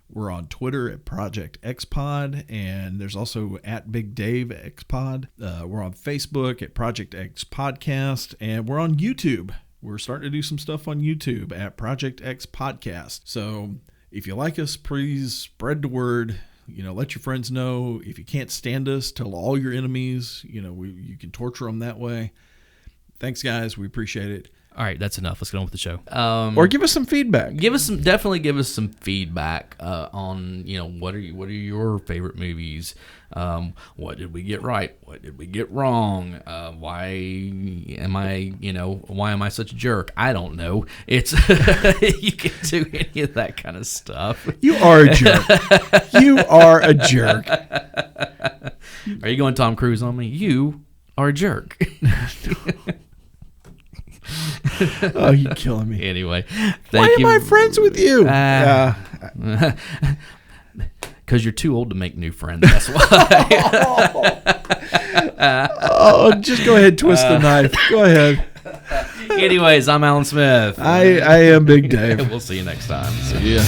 We're on Twitter at Project XPod, and there's also at Big Dave XPod. We're on Facebook at Project X Podcast, and we're on YouTube. We're starting to do some stuff on YouTube at Project X Podcast. So if you like us, please spread the word. Let your friends know. If you can't stand us, tell all your enemies. You can torture them that way. Thanks, guys. We appreciate it. All right, that's enough. Let's get on with the show. Or give us some feedback. Definitely give us some feedback on what are your favorite movies? What did we get right? What did we get wrong? Why am I such a jerk? I don't know. It's you can do any of that kind of stuff. You are a jerk. You are a jerk. Are you going Tom Cruise on me? You are a jerk. Oh, you're killing me. Anyway, why am I friends with you? Because you're too old to make new friends. That's why. Just go ahead, twist the knife. Go ahead. Anyways, I'm Alan Smith. I am Big Dave. We'll see you next time. See ya.